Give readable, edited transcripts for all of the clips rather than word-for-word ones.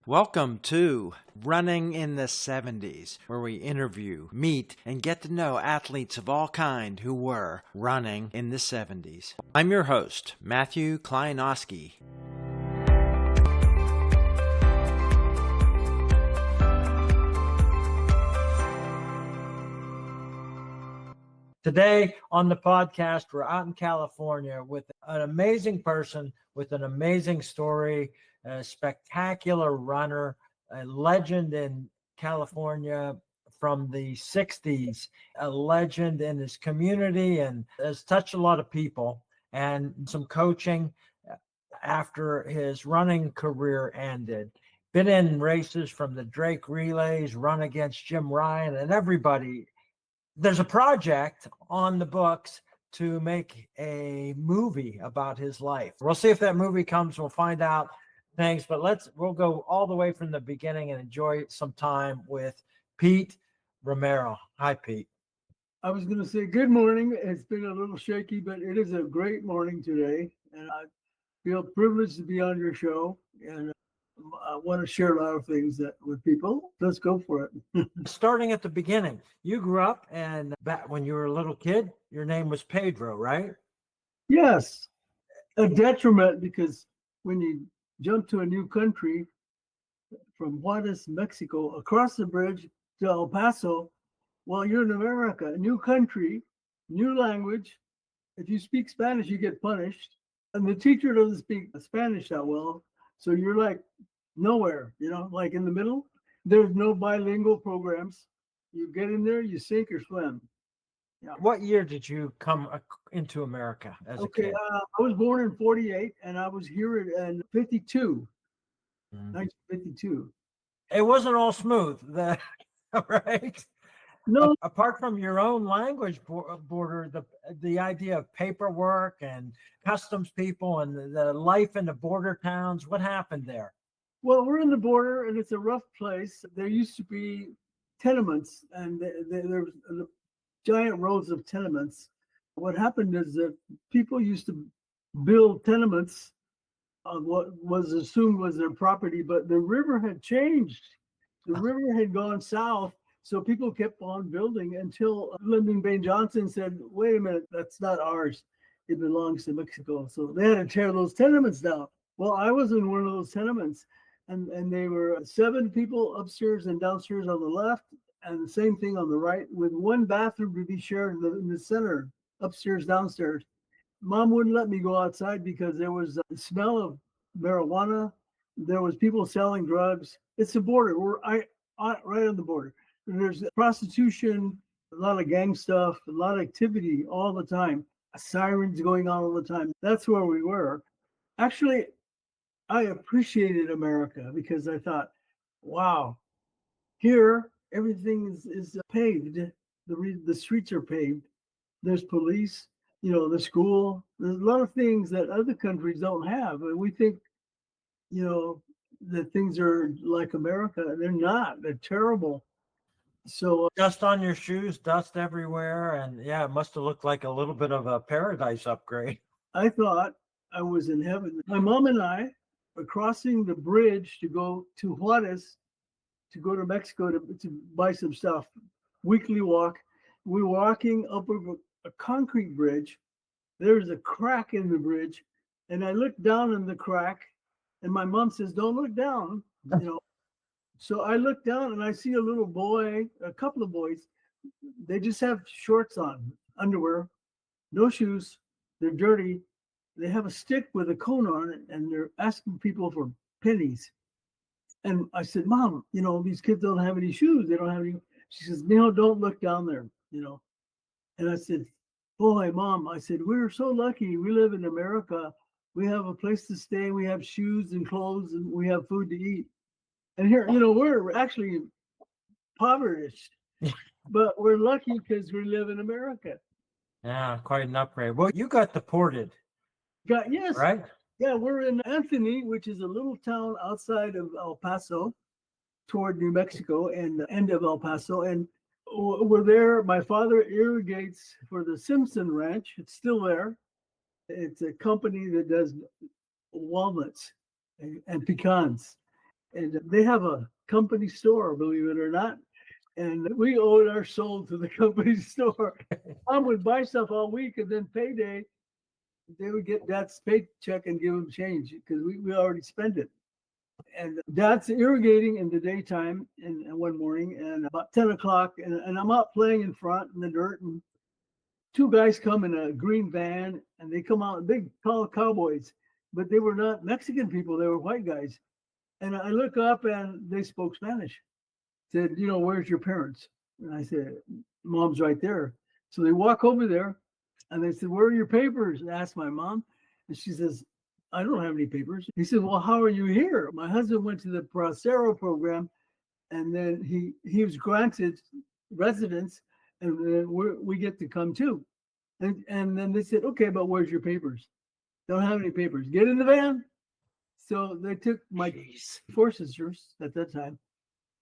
Welcome to Running in the 70s, where we interview, meet, and get to know athletes of all kind who were running in the 70s. I'm your host, Matthew 𝐩𝐚𝐬𝐭. Today on the podcast, we're out in California with an amazing person with an amazing story, a spectacular runner, a legend in California from the 60s, a legend in his community and has touched a lot of people, and some coaching after his running career ended. Been in races from the Drake Relays, run against Jim Ryan and everybody. There's a project on the books to make a movie about his life. We'll see if that movie comes. We'll find out things, but we'll go all the way from the beginning and enjoy some time with Pete Romero. Hi, Pete. I was going to say good morning. It's been a little shaky, but it is a great morning today. And I feel privileged to be on your show. And I want to share a lot of things with people. Let's go for it. Starting at the beginning, you grew up, and back when you were a little kid, your name was Pedro, right? Yes. A detriment, because when you jump to a new country from Juarez, Mexico, across the bridge to El Paso, well, you're in America, a new country, new language. If you speak Spanish, you get punished. And the teacher doesn't speak Spanish that well. So you're like nowhere, like in the middle. There's no bilingual programs. You get in there, you sink or swim. Yeah. What year did you come into America as a kid? I was born in 48 and I was here in 52, 1952. It wasn't all smooth, right? No. Apart from your own language border, the idea of paperwork and customs people and the life in the border towns, what happened there? Well, we're in the border and it's a rough place. There used to be tenements and there was giant rows of tenements. What happened is that people used to build tenements on what was assumed was their property, but the river had changed. The river had gone south. So people kept on building until Lyndon Baines Johnson said, wait a minute, that's not ours. It belongs to Mexico. So they had to tear those tenements down. Well, I was in one of those tenements, and they were 7 people upstairs and downstairs on the left, and the same thing on the right, with one bathroom to be shared in the center, upstairs, downstairs. Mom wouldn't let me go outside because there was a smell of marijuana. There was people selling drugs. It's the border. We're right on the border. There's prostitution, a lot of gang stuff, a lot of activity all the time. Sirens going on all the time. That's where we were. Actually, I appreciated America because I thought, wow, here everything is paved. The streets are paved. There's police, the school. There's a lot of things that other countries don't have. And we think, that things are like America. They're not. They're terrible. So dust on your shoes, dust everywhere. And yeah, it must have looked like a little bit of a paradise upgrade. I thought I was in heaven. My mom and I were crossing the bridge to go to Juarez, to go to Mexico to buy some stuff. Weekly walk. We're walking up a concrete bridge. There's a crack in the bridge. And I look down in the crack and my mom says, don't look down, So I look down and I see a little boy, a couple of boys. They just have shorts on, underwear, no shoes. They're dirty. They have a stick with a cone on it, and they're asking people for pennies. And I said, Mom, these kids don't have any shoes. They don't have any. She says, don't look down there, And I said, boy, Mom, I said, we're so lucky. We live in America. We have a place to stay. We have shoes and clothes, and we have food to eat. And here, we're actually impoverished, but we're lucky because we live in America. Yeah, quite an upgrade. Well, you got deported. Yes. Right? Yeah, we're in Anthony, which is a little town outside of El Paso, toward New Mexico and the end of El Paso. And we're there. My father irrigates for the Simpson Ranch. It's still there. It's a company that does walnuts and pecans. And they have a company store, believe it or not. And we owed our soul to the company store. Mom would buy stuff all week, and then payday, they would get Dad's paycheck and give him change because we already spent it. And Dad's irrigating in the daytime and one morning, and about 10 o'clock, and I'm out playing in front in the dirt, and two guys come in a green van, and they come out, big, tall cowboys, but they were not Mexican people, they were white guys. And I look up, and they spoke Spanish. Said, where's your parents? And I said, Mom's right there. So they walk over there, and they said, where are your papers? And I asked my mom, and she says, I don't have any papers. He said, well, how are you here? My husband went to the Bracero program, and then he was granted residence, and then we get to come too. And then they said, okay, but where's your papers? Don't have any papers. Get in the van. So they took my four sisters at that time,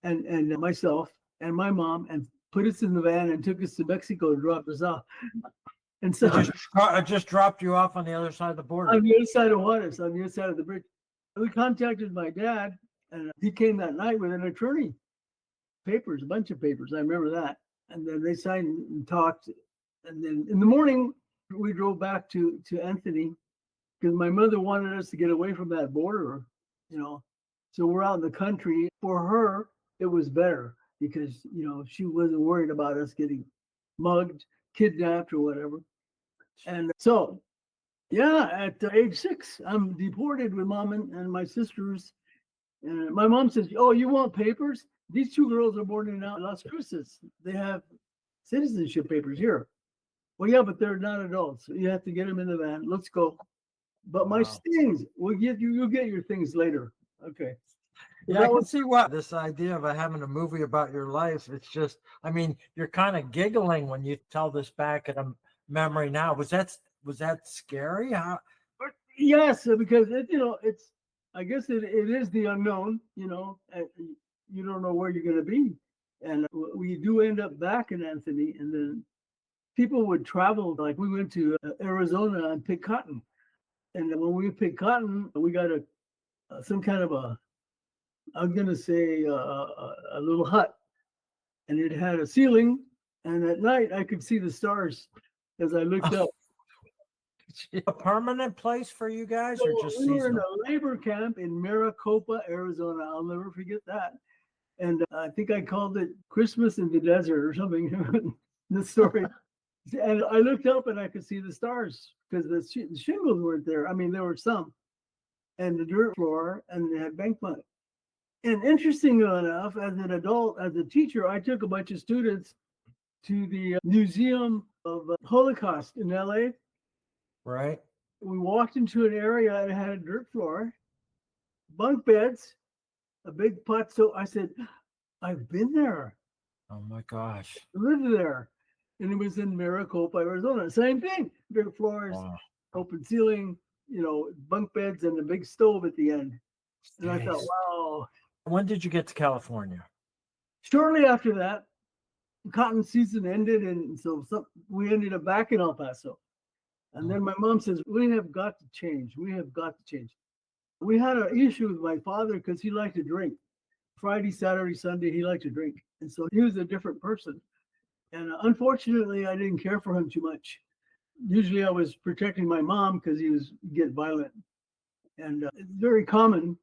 and myself and my mom, and put us in the van and took us to Mexico to drop us off. And so I just dropped you off on the other side of the border. On the other side of Juarez, on the other side of the bridge. We contacted my dad, and he came that night with an attorney. Papers, a bunch of papers. I remember that. And then they signed and talked. And then in the morning, we drove back to Anthony because my mother wanted us to get away from that border, So we're out in the country. For her, it was better because, she wasn't worried about us getting mugged, kidnapped, or whatever. And so, at age 6, I'm deported with Mom and my sisters. And my mom says, oh, you want papers? These two girls are born in Las Cruces. They have citizenship papers here. Well, yeah, but they're not adults. So you have to get them in the van. Let's go. But my things, you'll get your things later. Okay. Yeah, I can see what this idea of having a movie about your life. It's just, you're kind of giggling when you tell this back at a memory now. Was that scary? How? Yes, because it's. I guess it is the unknown. You don't know where you're going to be, and we do end up back in Anthony, and then people would travel. Like we went to Arizona and pick cotton, and when we picked cotton, we got some kind of I'm going to say a little hut, and it had a ceiling, and at night I could see the stars as I looked up. A permanent place for you guys, or just we were in seasonal? a labor camp in Maricopa, Arizona. I'll never forget that. And I think I called it Christmas in the Desert or something in the story. And I looked up and I could see the stars because the shingles weren't there. There were some, and the dirt floor, and they had bankment. And interestingly enough, as an adult, as a teacher, I took a bunch of students to the Museum of Holocaust in LA. Right. We walked into an area and it had a dirt floor, bunk beds, a big pot. So I said, I've been there. Oh my gosh. I lived there. And it was in Maricopa, Arizona. Same thing. Dirt floors, open ceiling, bunk beds, and a big stove at the end. And I thought, wow. When did you get to California? Shortly after that, cotton season ended. And so we ended up back in El Paso. And then my mom says, we have got to change. We have got to change. We had an issue with my father because he liked to drink. Friday, Saturday, Sunday, he liked to drink. And so he was a different person. And unfortunately, I didn't care for him too much. Usually I was protecting my mom because he was get violent. And it's very common,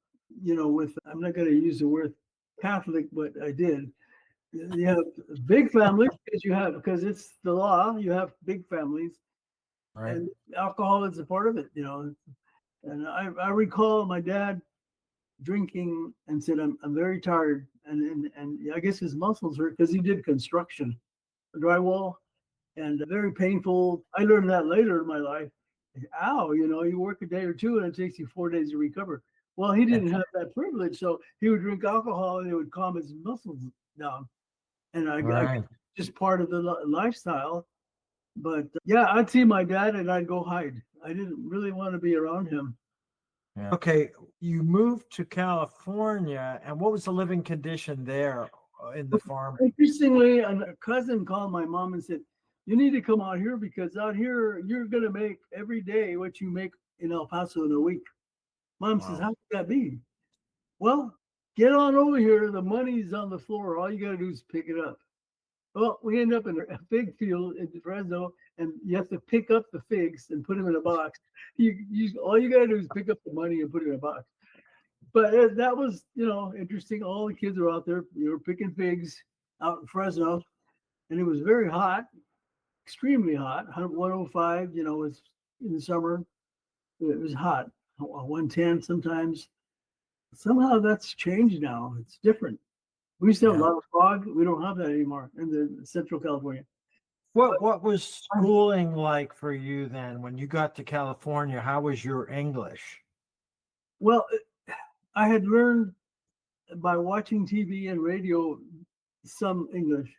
with, I'm not going to use the word Catholic, but I did. You have big families because it's the law. You have big families. Right. And alcohol is a part of it, And I recall my dad drinking and said, I'm very tired. And I guess his muscles hurt because he did construction, drywall, and very painful. I learned that later in my life. Ow, you work a day or two and it takes you 4 days to recover. Well, he didn't have that privilege. So he would drink alcohol and it would calm his muscles down. And I just part of the lifestyle. But I'd see my dad and I'd go hide. I didn't really want to be around him. Yeah. Okay, you moved to California, and what was the living condition there in the farm? Interestingly, a cousin called my mom and said, you need to come out here because out here you're going to make every day what you make in El Paso in a week. Mom says, how could that be? Well, get on over here. The money's on the floor. All you got to do is pick it up. Well, we end up in a fig field in Fresno, and you have to pick up the figs and put them in a box. All you got to do is pick up the money and put it in a box. But that was, interesting. All the kids were out there, picking figs out in Fresno, and it was very hot, extremely hot. 105, was in the summer. It was hot. 110 sometimes. Somehow that's changed now. It's different. We used to have a lot of fog. We don't have that anymore in the Central California. What was schooling like for you then when you got to California? How was your English? Well, I had learned by watching TV and radio some English.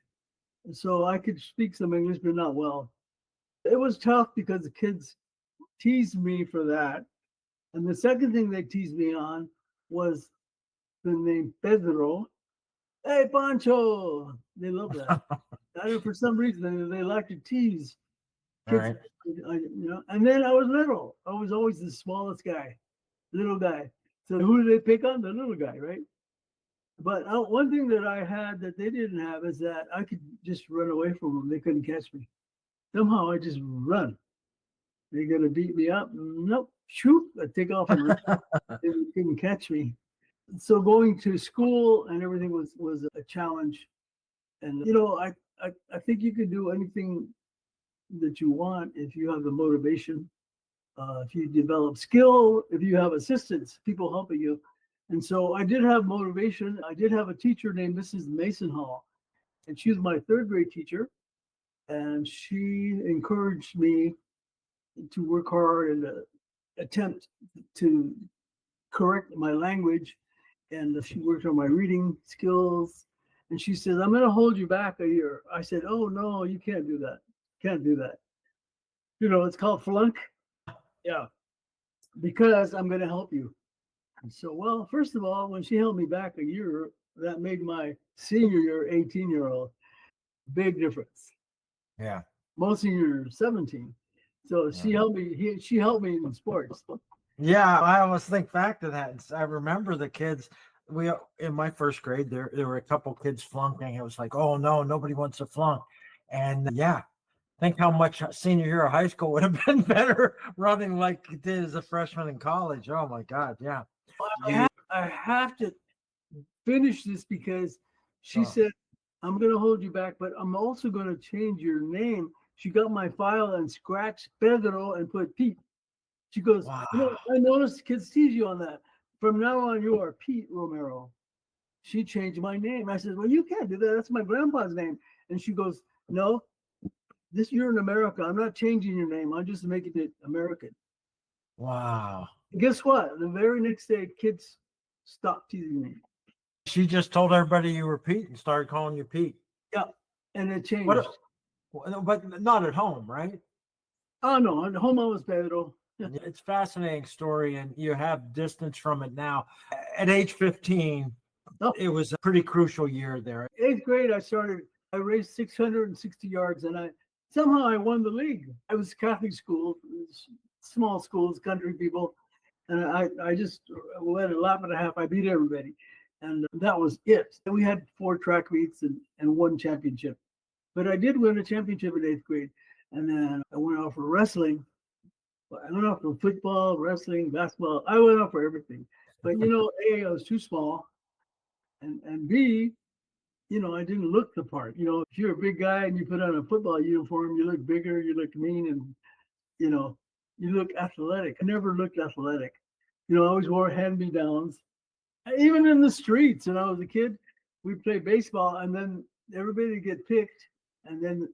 So I could speak some English, but not well. It was tough because the kids teased me for that. And the second thing they teased me on was the name Pedro. Hey, Pancho! They love that. For some reason, they like to tease kids. Right. And then I was little. I was always the smallest guy, little guy. So who do they pick on? The little guy, right? But one thing that I had that they didn't have is that I could just run away from them. They couldn't catch me. Somehow I just run. They're going to beat me up. Nope. Shoot. I take off and run. They couldn't catch me. So going to school and everything was a challenge. And, I think you can do anything that you want if you have the motivation, if you develop skill, if you have assistance, people helping you. And so I did have motivation. I did have a teacher named Mrs. Mason Hall, and she was my third grade teacher. And she encouraged me to work hard and attempt to correct my language. And she worked on my reading skills. And she says, I'm going to hold you back a year. I said, oh, no, you can't do that. Can't do that. It's called flunk. Yeah. Because I'm going to help you. And so, well, first of all, when she held me back a year, that made my senior year 18-year-old big difference. Yeah. Most senior 17. So she helped me. She helped me in sports. Yeah, I always think back to that. I remember the kids. In my first grade, there were a couple kids flunking. It was like, oh no, nobody wants to flunk. And think how much senior year of high school would have been better running like it did as a freshman in college. Oh my God, yeah. I have to finish this because she said, I'm going to hold you back, but I'm also going to change your name. She got my file and scratched Pedro and put Pete. She goes, wow. I noticed kids tease you on that. From now on, you are Pete Romero. She changed my name. I said, well, you can't do that. That's my grandpa's name. And she goes, no, you're in America. I'm not changing your name. I'm just making it American. Wow. Guess what? The very next day, kids stopped teasing me. She just told everybody you were Pete and started calling you Pete. Yeah, and it changed. But not at home, right? Oh, no. At home, I was Pedro. It's a fascinating story, and you have distance from it now. At age 15, it was a pretty crucial year there. 8th grade, I raced 660 yards, and somehow I won the league. I was Catholic school, small schools, country people, and I just went a lap and a half. I beat everybody, and that was it. And we had 4 track meets and 1 championship. But I did win a championship in 8th grade, and then I went off for wrestling. I went off for football, wrestling, basketball. I went off for everything. But, A, I was too small. And B, I didn't look the part. If you're a big guy and you put on a football uniform, you look bigger, you look mean, and, you look athletic. I never looked athletic. I always wore hand-me-downs. Even in the streets, when I was a kid, we'd play baseball, and then everybody would get picked, and then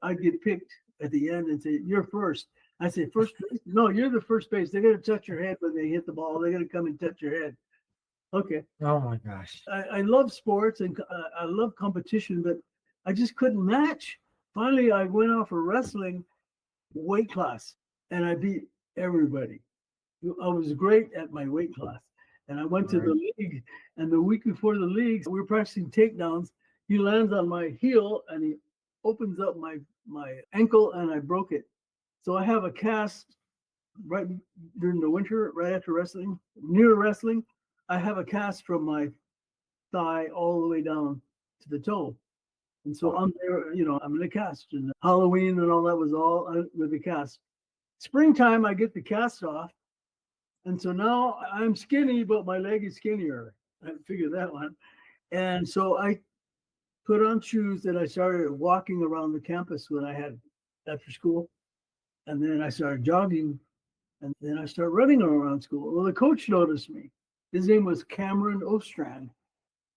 I'd get picked at the end and say, you're first. I say, first base? No, you're the first base. They're going to touch your head when they hit the ball. They're going to come and touch your head. Okay. Oh, my gosh. I love sports and I love competition, but I just couldn't match. Finally, I went off for wrestling weight class, and I beat everybody. I was great at my weight class. And I went to the league, and the week before the league, we were practicing takedowns. He lands on my heel, and he opens up my ankle, and I broke it. So I have a cast right during the winter, right after wrestling, near wrestling. I have a cast from my thigh all the way down to the toe. And so I'm there, I'm in a cast. And Halloween and all that was all with the cast. Springtime, I get the cast off. And so now I'm skinny, but my leg is skinnier. I figured that one. And so I put on shoes and I started walking around the campus when I had after school. And then I started jogging. And then I started running around school. Well, the coach noticed me. His name was Cameron Ostrand.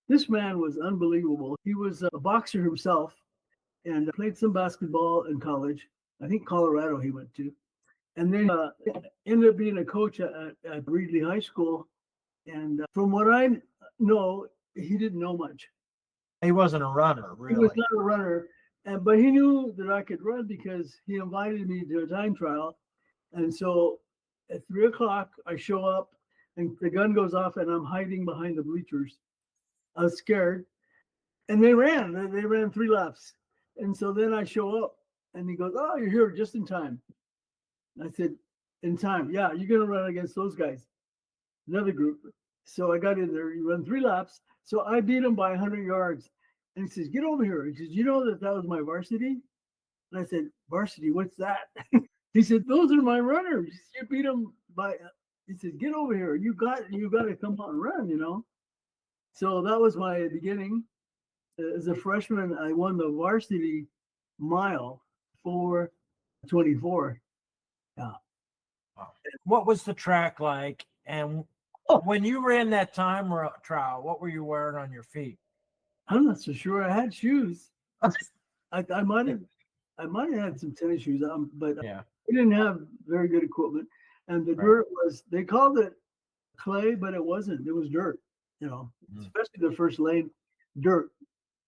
This man was unbelievable. He was a boxer himself and played some basketball in college. I think Colorado he went to. And then ended up being a coach at Reedley High School. And from what I know, he didn't know much. He wasn't a runner, really. He was not a runner, but he knew that I could run because he invited me to a time trial. And so at 3 o'clock, I show up and the gun goes off and I'm hiding behind the bleachers. I was scared. And they ran. They ran 3 laps. And so then I show up and he goes, "Oh, you're here just in time." I said, "In time? Yeah, you're going to run against those guys." Another group. So I got in there. You run 3 laps. So I beat him by 100 yards. And he says, "Get over here." He says, "You know that was my varsity?" And I said, "Varsity, what's that?" He said, "Those are my runners. You beat them by," he said, "Get over here. You got to come out and run, So that was my beginning. As a freshman, I won the varsity mile 4:24. Yeah. Wow. What was the track like? And when you ran that time trial, what were you wearing on your feet? I'm not so sure. I had shoes. I might have had some tennis shoes, but yeah. we didn't have very good equipment. And the dirt was, they called it clay, but it wasn't. It was dirt, especially the first lane, dirt.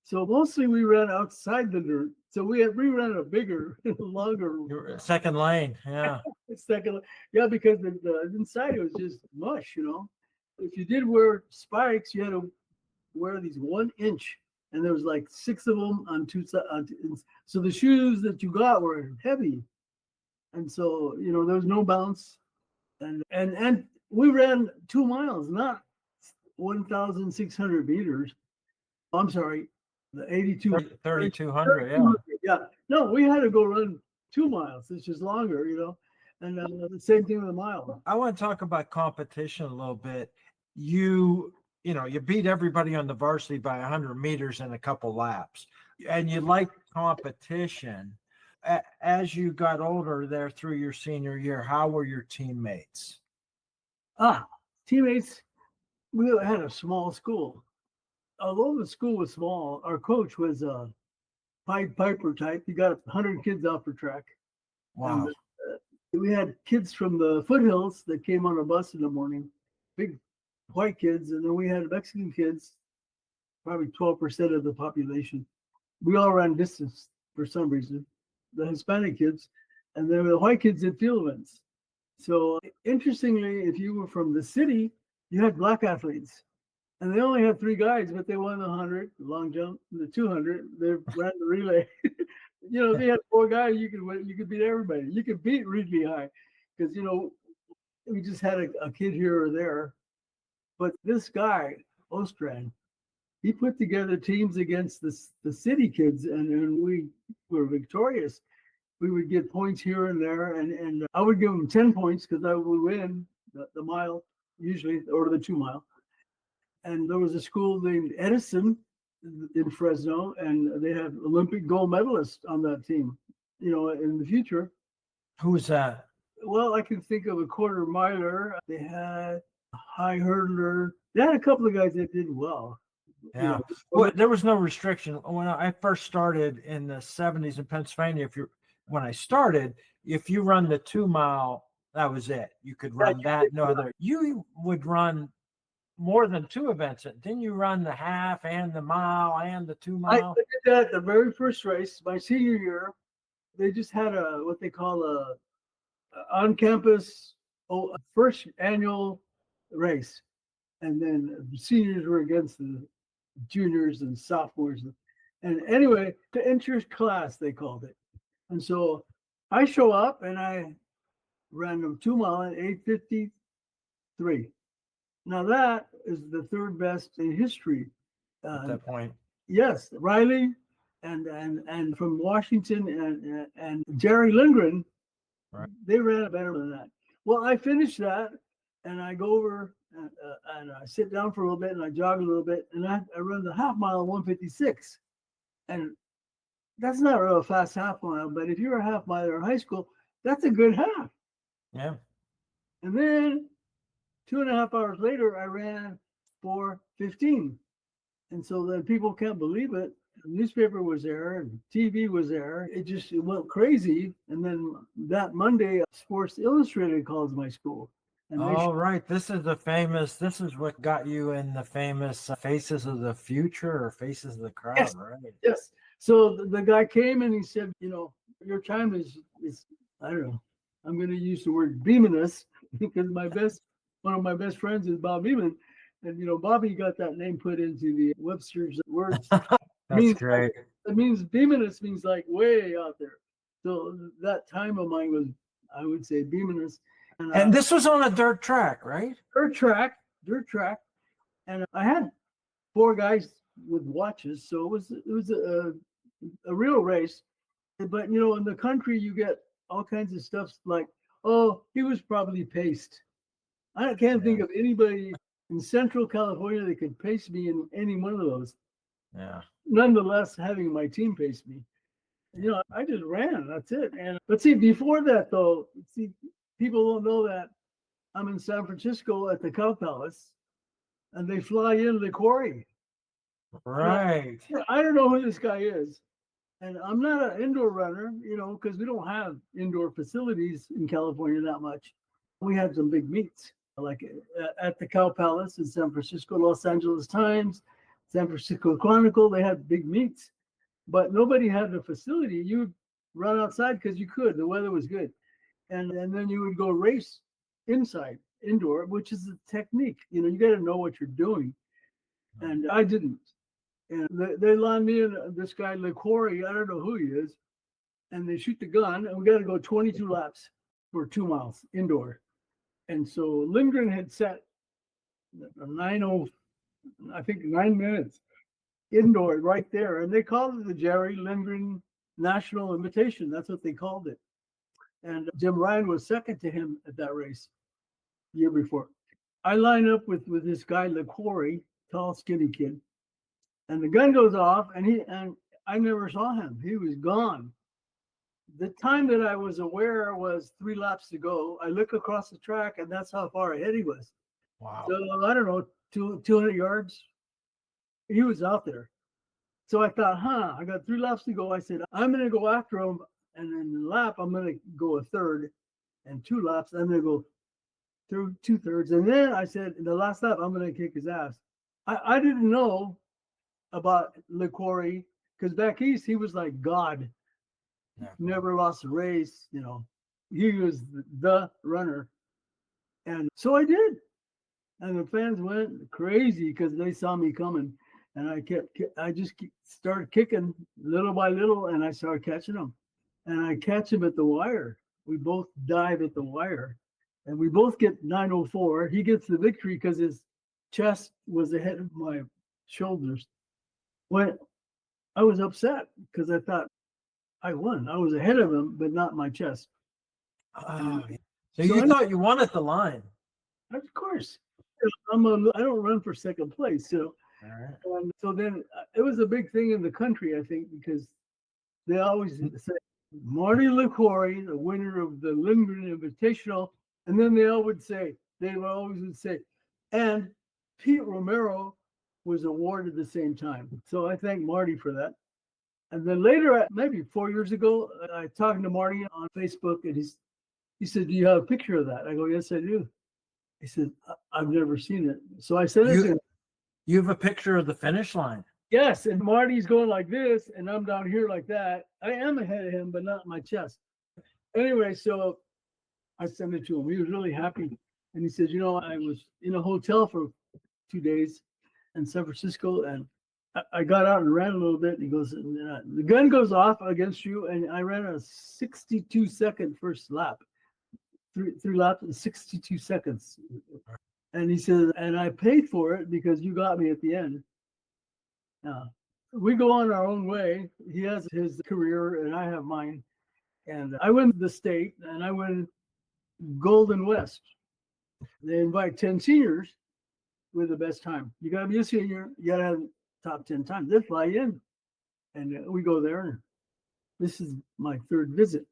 So mostly we ran outside the dirt. So we ran a bigger, longer second lane. Yeah. Yeah, because the inside it was just mush, If you did wear spikes, you had to wear these 1 inch, and there was like 6 of them on 2 sides. So the shoes that you got were heavy, and so there was no bounce, and we ran 2 miles, not 1,600 meters. I'm sorry, the 3,200. Yeah. Yeah. No, we had to go run 2 miles. It's just longer, and the same thing with a mile. I want to talk about competition a little bit. You beat everybody on the varsity by 100 meters in a couple laps, and you liked competition. As you got older there through your senior year, how were your teammates? Teammates, we had a small school. Although the school was small, our coach was a Pied Piper type. He got 100 kids out for track. Wow. And, we had kids from the foothills that came on a bus in the morning, big white kids, and then we had Mexican kids, probably 12% of the population. We all ran distance for some reason, the Hispanic kids, and then the white kids did field events. So interestingly, if you were from the city, you had black athletes. And they only had 3 guys, but they won the 100, the long jump, the 200. They ran the relay. They had 4 guys. You could beat everybody. You could beat Reedley High because we just had a kid here or there. But this guy Ostrand, he put together teams against the city kids, and we were victorious. We would get points here and there, and I would give them 10 points because I would win the mile usually, or the 2 mile. And there was a school named Edison in Fresno, and they had Olympic gold medalists on that team, in the future. Who was that? Well, I can think of a quarter miler. They had a high hurdler. They had a couple of guys that did well. Yeah. Well, there was no restriction. When I first started in the 70s in Pennsylvania, when I started, if you run the 2 mile, that was it. You could run that, no other. You would run more than 2 events. Didn't you run the half and the mile and the 2 mile? I did that the very first race, my senior year. They just had what they call a on-campus first annual race, and then the seniors were against the juniors and sophomores. And anyway, the inter-class they called it. And so I show up and I ran them 2 mile in 8:53. Now that is the third best in history. At that point. Yes, Riley and from Washington and Jerry Lindgren, Right. they ran it better than that. Well, I finished that, and I go over and I sit down for a little bit, and I jog a little bit, and I run the half mile 1:56, and that's not a real fast half mile, but if you're a half miler in high school, that's a good half. Yeah. And then 2.5 hours later, I ran 4:15. And so then people can't believe it. The newspaper was there and TV was there. It went crazy. And then that Monday, Sports Illustrated calls my school. And Right. This is what got you in the famous Faces of the Future or Faces of the Crowd, yes, right? Yes. So the guy came and he said, your time is I don't know, I'm going to use the word beaminess because one of my best friends is Bob Beeman. And, Bobby got that name put into the Webster's words. That's great. It means beaminess means like way out there. So that time of mine was, I would say, beaminess. And this was on a dirt track, right? Dirt track. And I had 4 guys with watches. So it was a real race. But, in the country, you get all kinds of stuff like, oh, he was probably paced. I can't think of anybody in Central California that could pace me in any one of those. Yeah. Nonetheless, having my team pace me, I just ran. That's it. But see, before that though, people don't know that I'm in San Francisco at the Cow Palace, and they fly in the quarry. Right. I don't know who this guy is, and I'm not an indoor runner, because we don't have indoor facilities in California that much. We had some big meets, like at the Cow Palace in San Francisco, Los Angeles Times, San Francisco Chronicle. They had big meets, but nobody had the facility. You would run outside because you could. The weather was good, and then you would go race indoor, which is a technique. You got to know what you're doing, and I didn't. And they line me in this guy 𝐸𝐴, I don't know who he is, and they shoot the gun, and we got to go 22 laps for 2 miles indoor. And so Lindgren had set 9 minutes indoor right there. And they called it the Jerry Lindgren National Invitation. That's what they called it. And Jim Ryan was second to him at that race the year before. I line up with this guy 𝐸𝐴, tall, skinny kid. And the gun goes off, and I never saw him. He was gone. The time that I was aware was 3 laps to go. I look across the track, and that's how far ahead he was. Wow. So I don't know, 200 yards. He was out there. So I thought, I got 3 laps to go. I said, I'm going to go after him. And in the lap, I'm going to go a third. And 2 laps, I'm going to go through 2/3. And then I said, in the last lap, I'm going to kick his ass. I didn't know about 𝐸𝐴 because back east, he was like God. Never lost a race, he was the runner. And so I did. And the fans went crazy because they saw me coming. And I just started kicking little by little, and I started catching him. And I catch him at the wire. We both dive at the wire. And we both get 9:04. He gets the victory because his chest was ahead of my shoulders. When I was upset because I thought I won. I was ahead of him, but not my chest. So you thought you won at the line? Of course. I don't run for second place. So, all right. So then it was a big thing in the country, I think, because they always say Marty 𝐸𝐴, the winner of the Lindgren Invitational, and then they always would say, and Pete Romero was awarded the same time. So I thank Marty for that. And then later, maybe 4 years ago, I talking to Marty on Facebook, and he said, "Do you have a picture of that?" I go, "Yes, I do." He said, "I've never seen it." So I said, "You have a picture of the finish line?" Yes, and Marty's going like this, and I'm down here like that. I am ahead of him, but not my chest. Anyway, so I sent it to him. He was really happy, and he said, "I was in a hotel for 2 days in San Francisco, and I got out and ran a little bit." And he goes, "The gun goes off against you," and I ran a 62-second first lap. Three laps in 62 seconds. And he said, and I paid for it because you got me at the end. We go on our own way. He has his career and I have mine. And I win the state and I win gold in West. They invite 10 seniors with the best time. You got to be a senior. You got to have top 10 times. They fly in. And we go there. And this is my third visit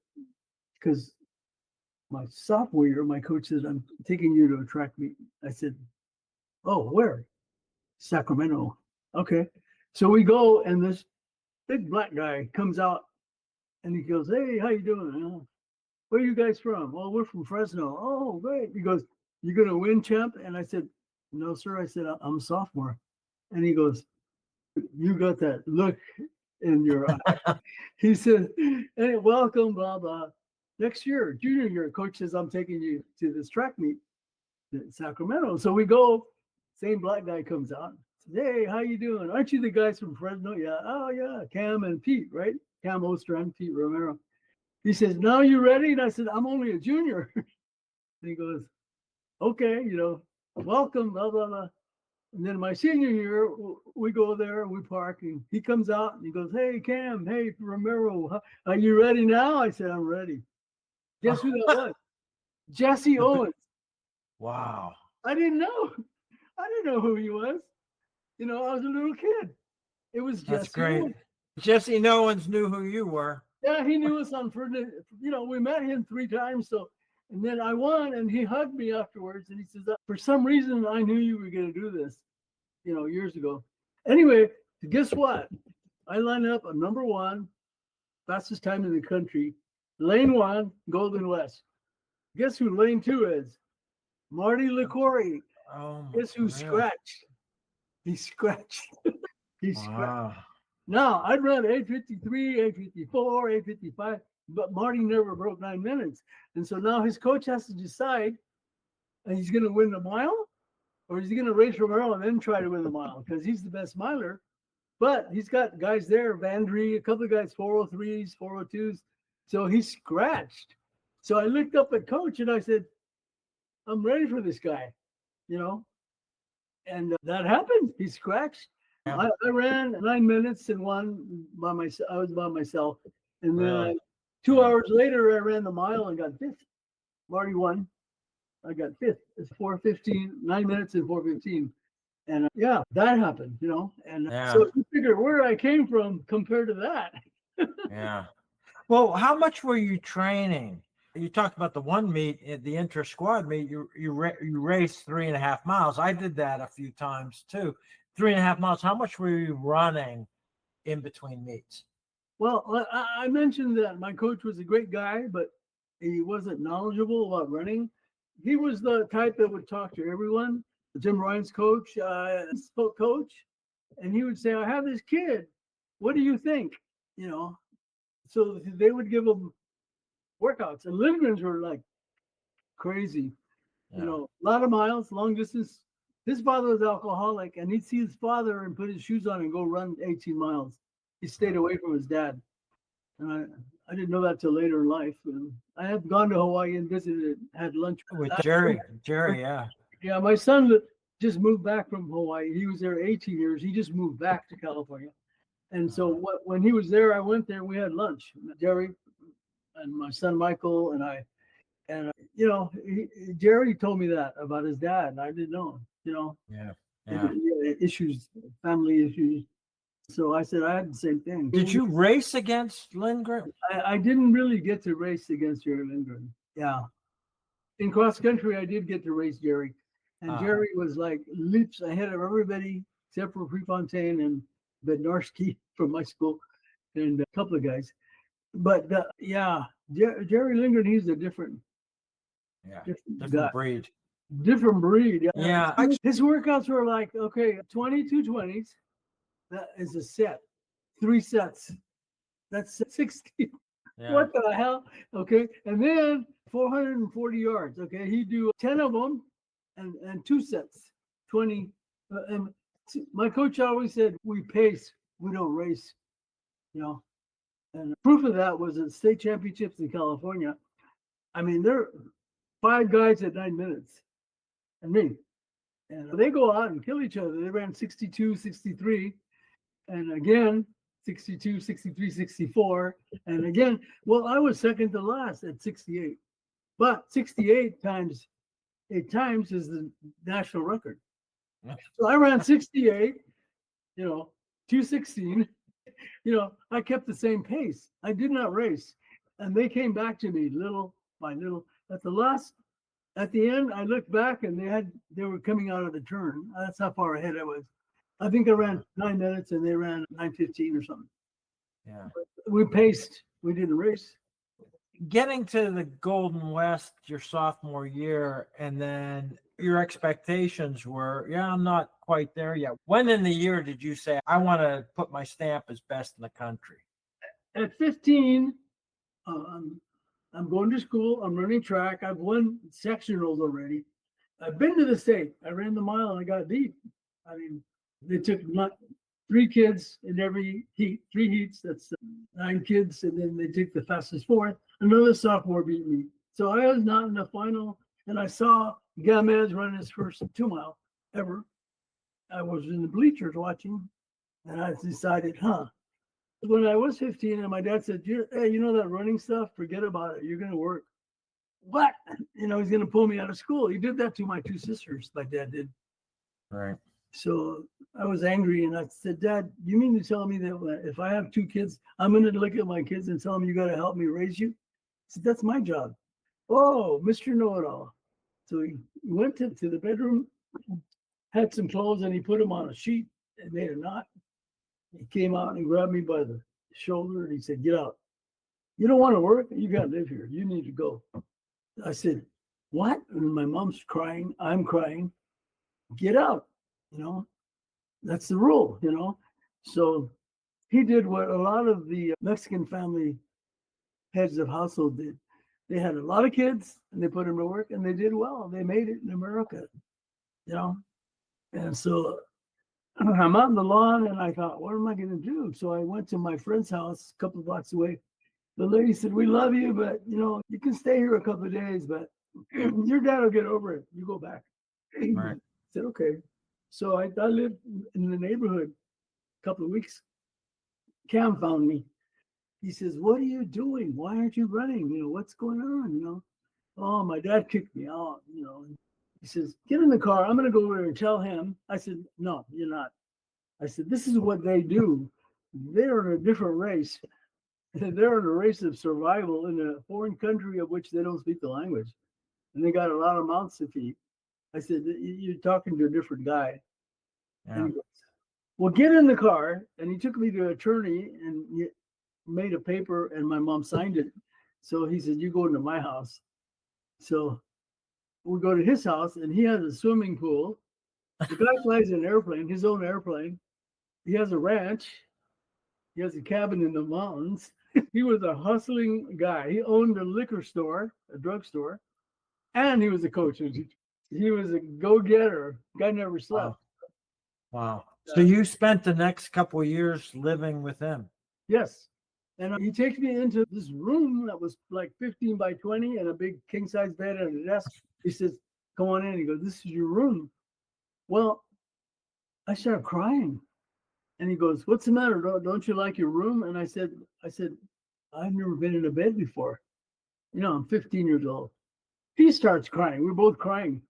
because my sophomore year, my coach said, I'm taking you to a track meet. I said, oh, where? Sacramento. Okay. So we go and this big black guy comes out and he goes, hey, how you doing? Where are you guys from? Well, we're from Fresno. Oh, great. He goes, you going to win, champ? And I said, no, sir. I said, I'm a sophomore. And he goes, you got that look in your eye. He said, hey, welcome, blah, blah. Next year, junior year, coach says, I'm taking you to this track meet in Sacramento. So we go, same black guy comes out. Says, hey, how you doing? Aren't you the guys from Fresno? Yeah. Oh, yeah. Cam and Pete, right? Cam Ostrand, Pete Romero. He says, now you ready? And I said, I'm only a junior. And he goes, okay, welcome, blah, blah, blah. And then my senior year, we go there, we park, and he comes out and he goes, hey, Cam, hey, Romero, are you ready now? I said, I'm ready. Guess who that was? Jesse Owens. Wow. I didn't know who he was. I was a little kid. It was Jesse. That's great. Owens. Jesse Owens knew who you were. Yeah, he knew us on Ferdinand. We met him 3 times. So, and then I won, and he hugged me afterwards, and he says, "For some reason, I knew you were going to do this, years ago." Anyway, guess what? I lined up a number 1, fastest time in the country, lane 1, Golden West. Guess who lane 2 is? Marty LaCory. Oh, guess who scratched? He scratched. He scratched. Wow. Now, I'd run 8:53, 8:54, 8:55, but Marty never broke 9 minutes. And so now his coach has to decide, and he's going to win the mile, or is he going to race Romero and then try to win the mile? Because he's the best miler. But he's got guys there, Vandry, a couple of guys, 403s, 402s. So he scratched. So I looked up at coach and I said, I'm ready for this guy, And that happened. He scratched. Yeah. I ran 9 minutes and won by myself. I was by myself. And then 2 hours later, I ran the mile and got 5th. Marty won. I got 5th. It's 4:15, 9 minutes and 4:15. And that happened, And so you figure where I came from compared to that. Yeah. Well, how much were you training? You talked about the one meet, the inter-squad meet. You raced 3.5 miles. I did that a few times too. 3.5 miles. How much were you running in between meets? Well, I mentioned that my coach was a great guy, but he wasn't knowledgeable about running. He was the type that would talk to everyone. Jim Ryan's coach, and he would say, I have this kid. What do you think? So they would give him workouts. And Lindgren's were like crazy. A lot of miles, long distance. His father was alcoholic, and he'd see his father and put his shoes on and go run 18 miles. He stayed away from his dad. And I didn't know that till later in life. And I had gone to Hawaii and visited, had lunch with Jerry. Yeah. Yeah, my son just moved back from Hawaii. He was there 18 years. He just moved back to California. And so when he was there, I went there and we had lunch. Jerry and my son Michael and I. And, Jerry told me that about his dad. And I didn't know, Yeah. Issues, family issues. So I said I had the same thing. Did you race against Lindgren? I didn't really get to race against Jerry Lindgren. Yeah. In cross country, I did get to race Jerry. And Jerry was like leaps ahead of everybody except for Prefontaine and Bednarski from my school and a couple of guys. But Jerry Lindgren, he's a different breed. Different breed. Yeah. His workouts were like, 22 20s. That is a set. 3 sets. That's 60. Yeah. What the hell? Okay. And then 440 yards. Okay. He'd do 10 of them and 2 sets. 20. And my coach always said, we pace, we don't race. And proof of that was at state championships in California. I mean, there are 5 guys at 9 minutes and me. And they go out and kill each other. They ran 62, 63, and again, 62, 63, 64. And again, well, I was second to last at 68. But 68 times 8 times is the national record. So I ran 68, 216. I kept the same pace. I did not race. And they came back to me little by little. At the end, I looked back and they were coming out of the turn. That's how far ahead I was. I think I ran 9 minutes and they ran 9:15 or something. Yeah. We paced. We didn't race. Getting to the Golden West your sophomore year, and then your expectations were, I'm not quite there yet. When in the year did you say, I want to put my stamp as best in the country? At 15, I'm going to school. I'm running track. I've won sectionals already. I've been to the state. I ran the mile and I got deep. I mean, they took 3 kids in every heat, 3 heats. That's 9 kids. And then they took the fastest 4th. Another sophomore beat me. So I was not in the final. And I saw 𝐩𝐸𝐬 run his first 2 mile ever. I was in the bleachers watching. And I decided, when I was 15 and my dad said, hey, that running stuff, forget about it. You're going to work. What? He's going to pull me out of school. He did that to my 2 sisters, my dad did. Right. So I was angry and I said, Dad, you mean to tell me that if I have 2 kids, I'm going to look at my kids and tell them you got to help me raise you? I said, that's my job. Oh, Mr. Know-it-all. So he went to the bedroom, had some clothes, and he put them on a sheet and made a knot. He came out and grabbed me by the shoulder and he said, get out. You don't want to work? You got to live here. You need to go. I said, what? And my mom's crying. I'm crying. Get out. That's the rule, So he did what a lot of the Mexican family heads of household did. They had a lot of kids and they put them to work and they did well. They made it in America, And so I'm out in the lawn and I thought, what am I going to do? So I went to my friend's house a couple of blocks away. The lady said, we love you, but you can stay here a couple of days, but your dad will get over it. You go back. Right. I said, okay. So I lived in the neighborhood a couple of weeks. Cam found me. He says, what are you doing? Why aren't you running? What's going on? Oh, my dad kicked me out, He says, get in the car. I'm going to go over there and tell him. I said, no, you're not. I said, this is what they do. They're in a different race. They're in a race of survival in a foreign country of which they don't speak the language. And they got a lot of mouths to feed. I said, you're talking to a different guy. Yeah. And he goes, well, get in the car. And he took me to an attorney and he made a paper and my mom signed it. So he said, you go into my house. So we go to his house and he has a swimming pool. The guy flies an airplane, his own airplane. He has a ranch. He has a cabin in the mountains. He was a hustling guy. He owned a liquor store, a drugstore, and he was a coach. He was a go-getter. Guy never slept. Wow. So you spent the next couple of years living with him? Yes. And he takes me into this room that was like 15 by 20 and a big king-size bed and a desk. He says, come on in. He goes, this is your room. Well, I started crying. And he goes, what's the matter? Don't you like your room? And I said, I've never been in a bed before. I'm 15 years old. He starts crying. We're both crying.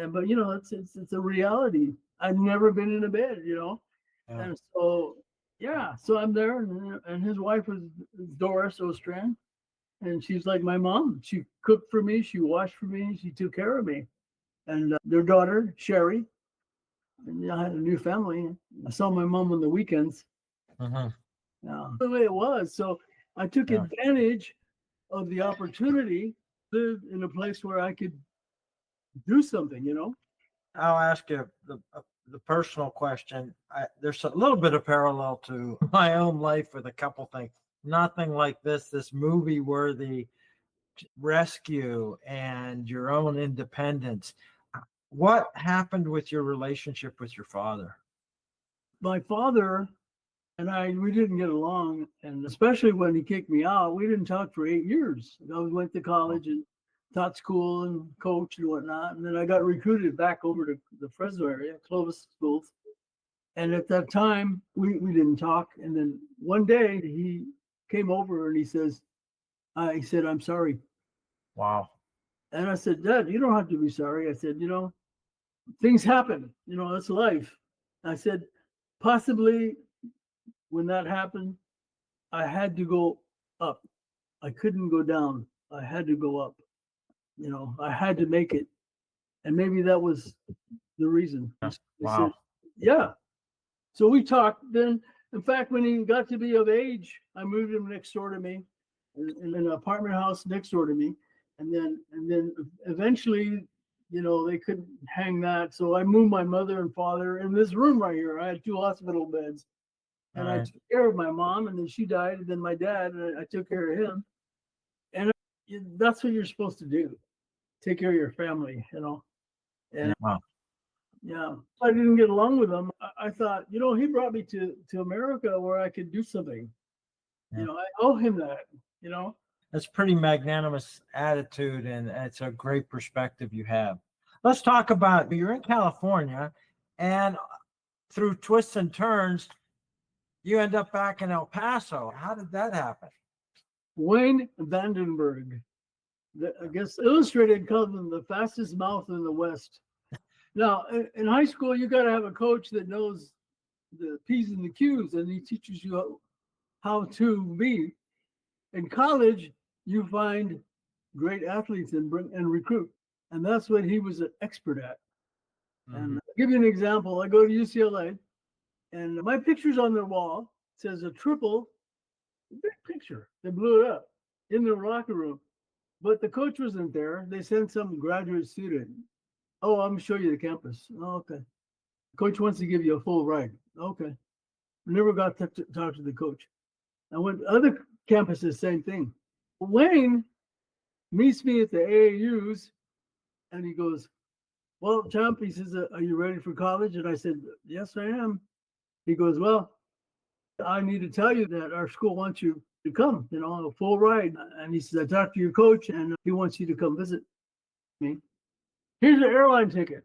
But it's a reality. I've never been in a bed, Yeah. And so, so I'm there. And his wife was Doris Ostran. And she's like my mom. She cooked for me. She washed for me. She took care of me. And their daughter, Sherry. And I had a new family. I saw my mom on the weekends. Uh-huh. Yeah, the way it was. So I took advantage of the opportunity to live in a place where I could do something, I'll ask you the personal question. There's a little bit of parallel to my own life with a couple things. Nothing like this movie-worthy rescue and your own independence. What happened with your relationship with your father? My father and we didn't get along. And especially when he kicked me out, we didn't talk for 8 years. I went to college and taught school and coached and whatnot. And then I got recruited back over to the Fresno area, Clovis schools. And at that time, we didn't talk. And then one day he came over and he said, I'm sorry. Wow. And I said, Dad, you don't have to be sorry. I said, things happen, that's life. I said, possibly when that happened, I had to go up. I couldn't go down. I had to go up. I had to make it. And maybe that was the reason. Wow. Said, yeah. So we talked then. In fact, when he got to be of age, I moved him next door to me in an apartment house next door to me. And then eventually, they couldn't hang that. So I moved my mother and father in this room right here. I had 2 hospital beds. And I took care of my mom, and then she died, and then my dad, and I took care of him. And that's what you're supposed to do. Take care of your family, And wow. Yeah, I didn't get along with him. I thought, he brought me to America where I could do something. Yeah. I owe him that, That's pretty magnanimous attitude, and it's a great perspective you have. Let's talk about, you're in California, and through twists and turns, you end up back in El Paso. How did that happen? Wayne Vandenberg, I guess Illustrated called him the fastest mouth in the West. Now, in high school, you got to have a coach that knows the P's and the Q's, and he teaches you how to be. In college, you find great athletes and recruit, and that's what he was an expert at. Mm-hmm. And I'll give you an example. I go to UCLA, and my picture's on their wall. It says a triple, big picture. They blew it up in the locker room, but the coach wasn't there. They sent some graduate student. Oh, I'm gonna show you the campus. Oh, okay. Coach wants to give you a full ride. Okay. Never got to talk to the coach. I went to other campuses, same thing. Wayne meets me at the AAUs, and he goes, well, Champ, he says, are you ready for college? And I said, yes, I am. He goes, well, I need to tell you that our school wants you to come, a full ride. And he says, I talked to your coach, and he wants you to come visit me. Here's an airline ticket.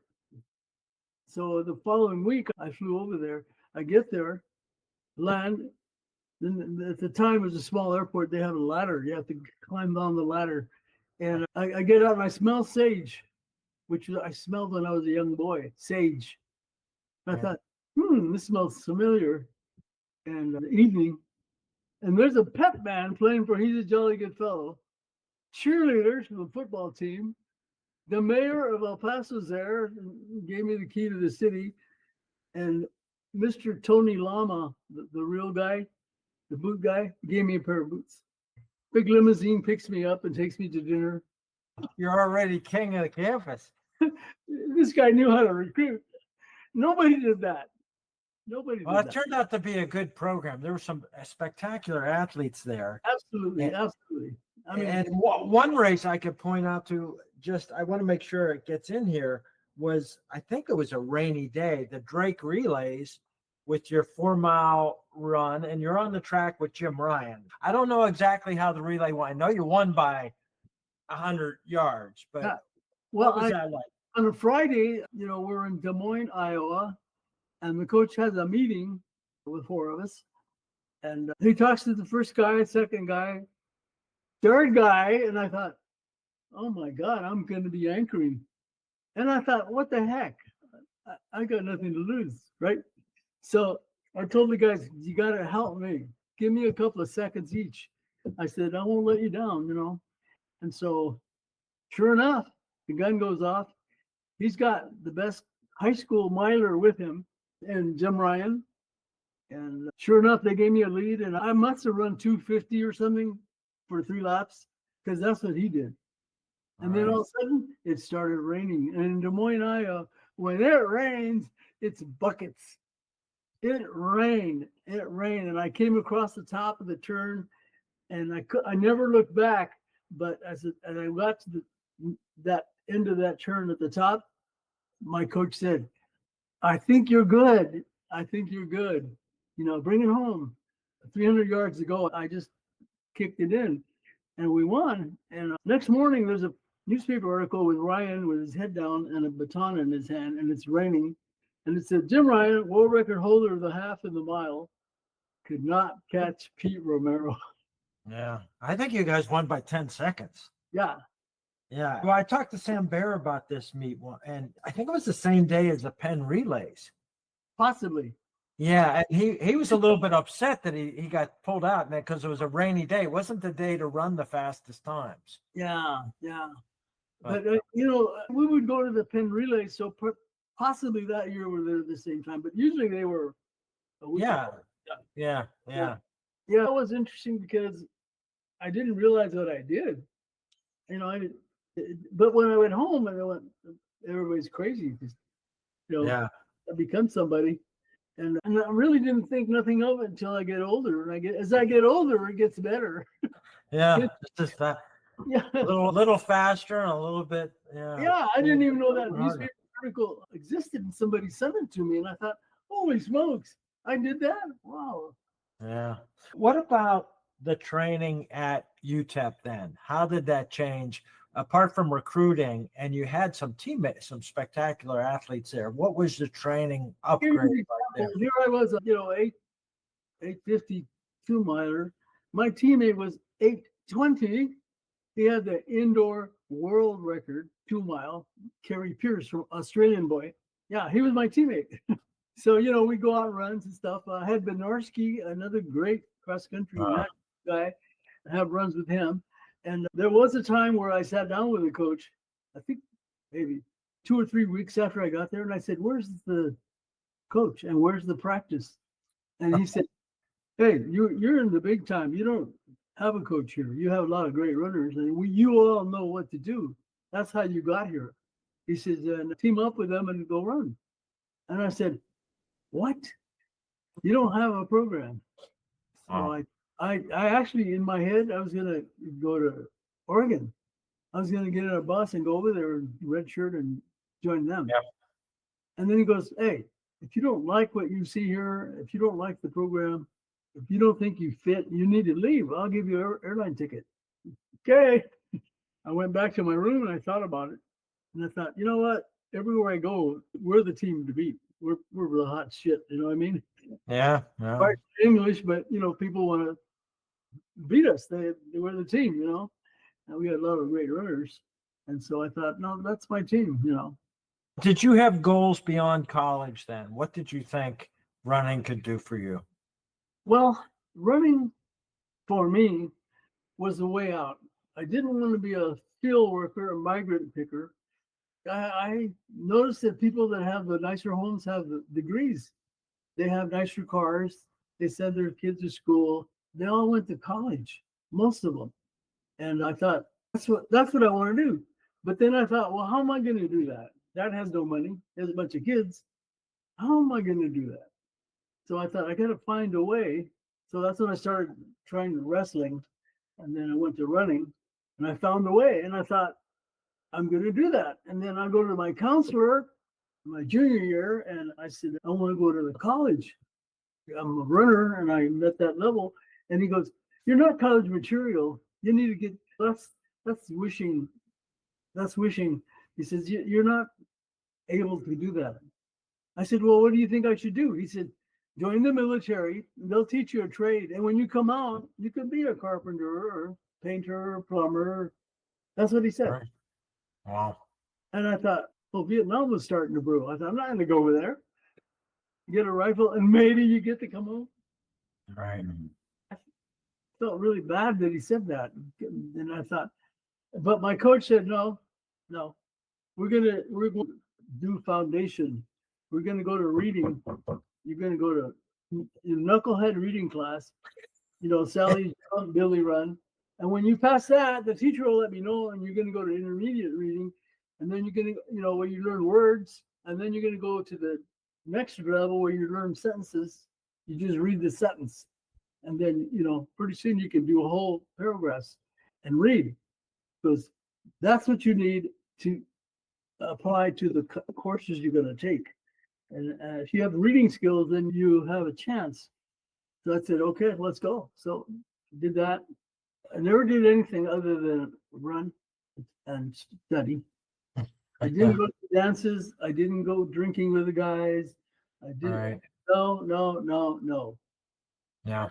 So the following week, I flew over there. I get there, land. Then at the time, it was a small airport. They have a ladder. You have to climb down the ladder. And I get out and I smell sage, which I smelled when I was a young boy, sage. And I thought, this smells familiar. And evening, and there's a pep band playing for He's a Jolly Good Fellow, cheerleaders from the football team. The mayor of El Paso's there, gave me the key to the city, and Mr. Tony Lama, the real guy, the boot guy, gave me a pair of boots. Big limousine picks me up and takes me to dinner. You're already king of the campus. This guy knew how to recruit. Nobody did that. Well, it turned out to be a good program. There were some spectacular athletes there. Absolutely, absolutely. I mean, and one race I could point out to, I want to make sure it gets in here, was, I think it was a rainy day, the Drake Relays with your 4-mile run, and you're on the track with Jim Ryan. I don't know exactly how the relay went. I know you won by 100 yards, but what was that like? On a Friday, we're in Des Moines, Iowa, and the coach has a meeting with 4 of us. And he talks to the first guy, second guy, third guy. And I thought, oh my God, I'm going to be anchoring. And I thought, what the heck? I got nothing to lose, right? So I told the guys, you got to help me. Give me a couple of seconds each. I said, I won't let you down, And so sure enough, the gun goes off. He's got the best high school miler with him, and Jim Ryan. And sure enough, they gave me a lead, and I must have run 250 or something for 3 laps, because that's what he did. And then all of a sudden, it started raining. And in Des Moines, Iowa, when it rains, it's buckets. It rained, and I came across the top of the turn, and I never looked back. But as I got to that end of that turn at the top, my coach said, I think you're good. I think you're good. Bring it home. 300 yards to go. I just kicked it in, and we won. And next morning, there's a newspaper article with Ryan with his head down and a baton in his hand, and it's raining. And it said, Jim Ryan, world record holder of the half and the mile, could not catch Pete Romero. Yeah. I think you guys won by 10 seconds. Yeah. Yeah. Well, I talked to Sam Bear about this meet, and I think it was the same day as the Penn relays. Possibly. Yeah. And he was a little bit upset that he got pulled out because it was a rainy day. It wasn't the day to run the fastest times. Yeah. Yeah. But, you know, we would go to the Penn relays. So possibly that year we were there at the same time, but usually they were a week apart. Yeah. Yeah, it was interesting because I didn't realize what I did. You know, but when I went home and I went, everybody's crazy. Just, you know, I become somebody. And I really didn't think nothing of it until I get older. And as I get older, it gets better. Yeah, it's just that. Yeah, a little faster and a little bit. Yeah, I didn't even know that newspaper article existed, and somebody sent it to me, and I thought, holy smokes, I did that! Wow. Yeah. What about the training at UTEP then? How did that change? Apart from recruiting, and you had some teammates, some spectacular athletes there. What was the training upgrade like there? Here I was, you know, 852 miler. My teammate was 820. He had the indoor world record 2 mile. Kerry Pierce, from Australian boy. Yeah, he was my teammate. So, you know, we go out runs and stuff. I had Benarski, another great cross country guy. I have runs with him. And there was a time where I sat down with the coach, I think maybe 2 or 3 weeks after I got there, and I said, where's the coach and where's the practice? And he said, hey, you're in the big time. You don't have a coach here. You have a lot of great runners, and you all know what to do. That's how you got here. He says, and team up with them and go run. And I said, what? You don't have a program. So I actually, in my head, I was going to go to Oregon. I was going to get in a bus and go over there in red shirt and join them. Yeah. And then he goes, hey, if you don't like what you see here, if you don't like the program, if you don't think you fit, you need to leave. I'll give you an airline ticket. Okay. I went back to my room and I thought about it. And I thought, you know what? Everywhere I go, we're the team to beat. We're the hot shit. You know what I mean? Yeah. Right, English, but, you know, people want to beat us. They were the team, you know. And we had a lot of great runners. And so I thought, no, that's my team, you know. Did you have goals beyond college then? What did you think running could do for you? Well, running for me was the way out. I didn't want to be a field worker, a migrant picker. I noticed that people that have the nicer homes have the degrees. They have nicer cars. They send their kids to school. They all went to college, most of them. And I thought, that's what I want to do. But then I thought, well, how am I going to do that? Dad has no money. He has a bunch of kids. How am I going to do that? So I thought, I got to find a way. So that's when I started trying wrestling. And then I went to running and I found a way. And I thought, I'm going to do that. And then I go to my counselor my junior year and I said, I want to go to the college. I'm a runner and I'm at that level. And he goes, you're not college material. You need to get, that's wishing. That's wishing. He says, you're not able to do that. I said, well, what do you think I should do? He said, join the military. They'll teach you a trade. And when you come out, you could be a carpenter or painter or plumber. That's what he said. Right. Wow. And I thought, well, Vietnam was starting to brew. I thought, I'm not going to go over there. Get a rifle and maybe you get to come home. Right. I felt really bad that he said that. And I thought, but my coach said, no, we're going to do foundation. We're going to go to reading. You're going to go to knucklehead reading class. You know, Sally, Billy run. And when you pass that, the teacher will let me know, and you're going to go to intermediate reading. And then you're going to, you know, where you learn words. And then you're going to go to the next level where you learn sentences. You just read the sentence. And then, you know, pretty soon you can do a whole paragraph and read. Because that's what you need to apply to the courses you're going to take. And if you have reading skills, then you have a chance. So I said, okay, let's go. So I did that. I never did anything other than run. and study. I didn't go to dances. I didn't go drinking with the guys. I didn't. Right. No. Yeah.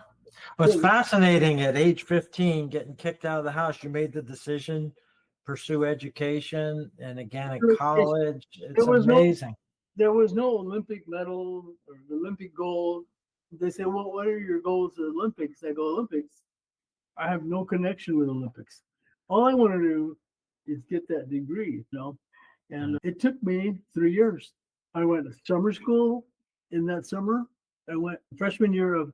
Well, it's fascinating at age 15, getting kicked out of the house. You made the decision, pursue education, and again at college. It's amazing. There was no Olympic medal or Olympic gold. They say, well, what are your goals at Olympics? I go, Olympics. I have no connection with Olympics. All I want to do is get that degree, And it took me 3 years. I went to summer school in that summer. I went freshman year of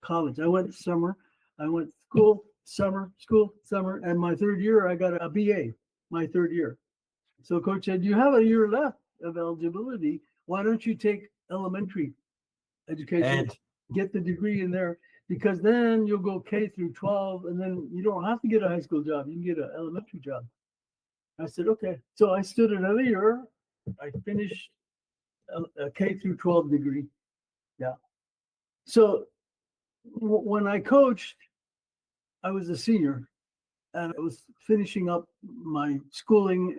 college. I went summer. I went school, summer, and my third year I got a BA. My third year. So coach said, you have a year left of eligibility. Why don't you take elementary education, and get the degree in there? Because then you'll go K through 12, and then you don't have to get a high school job. You can get an elementary job. I said, okay. So I stood another year. I finished a K through 12 degree. Yeah. So when I coached, I was a senior, and I was finishing up my schooling,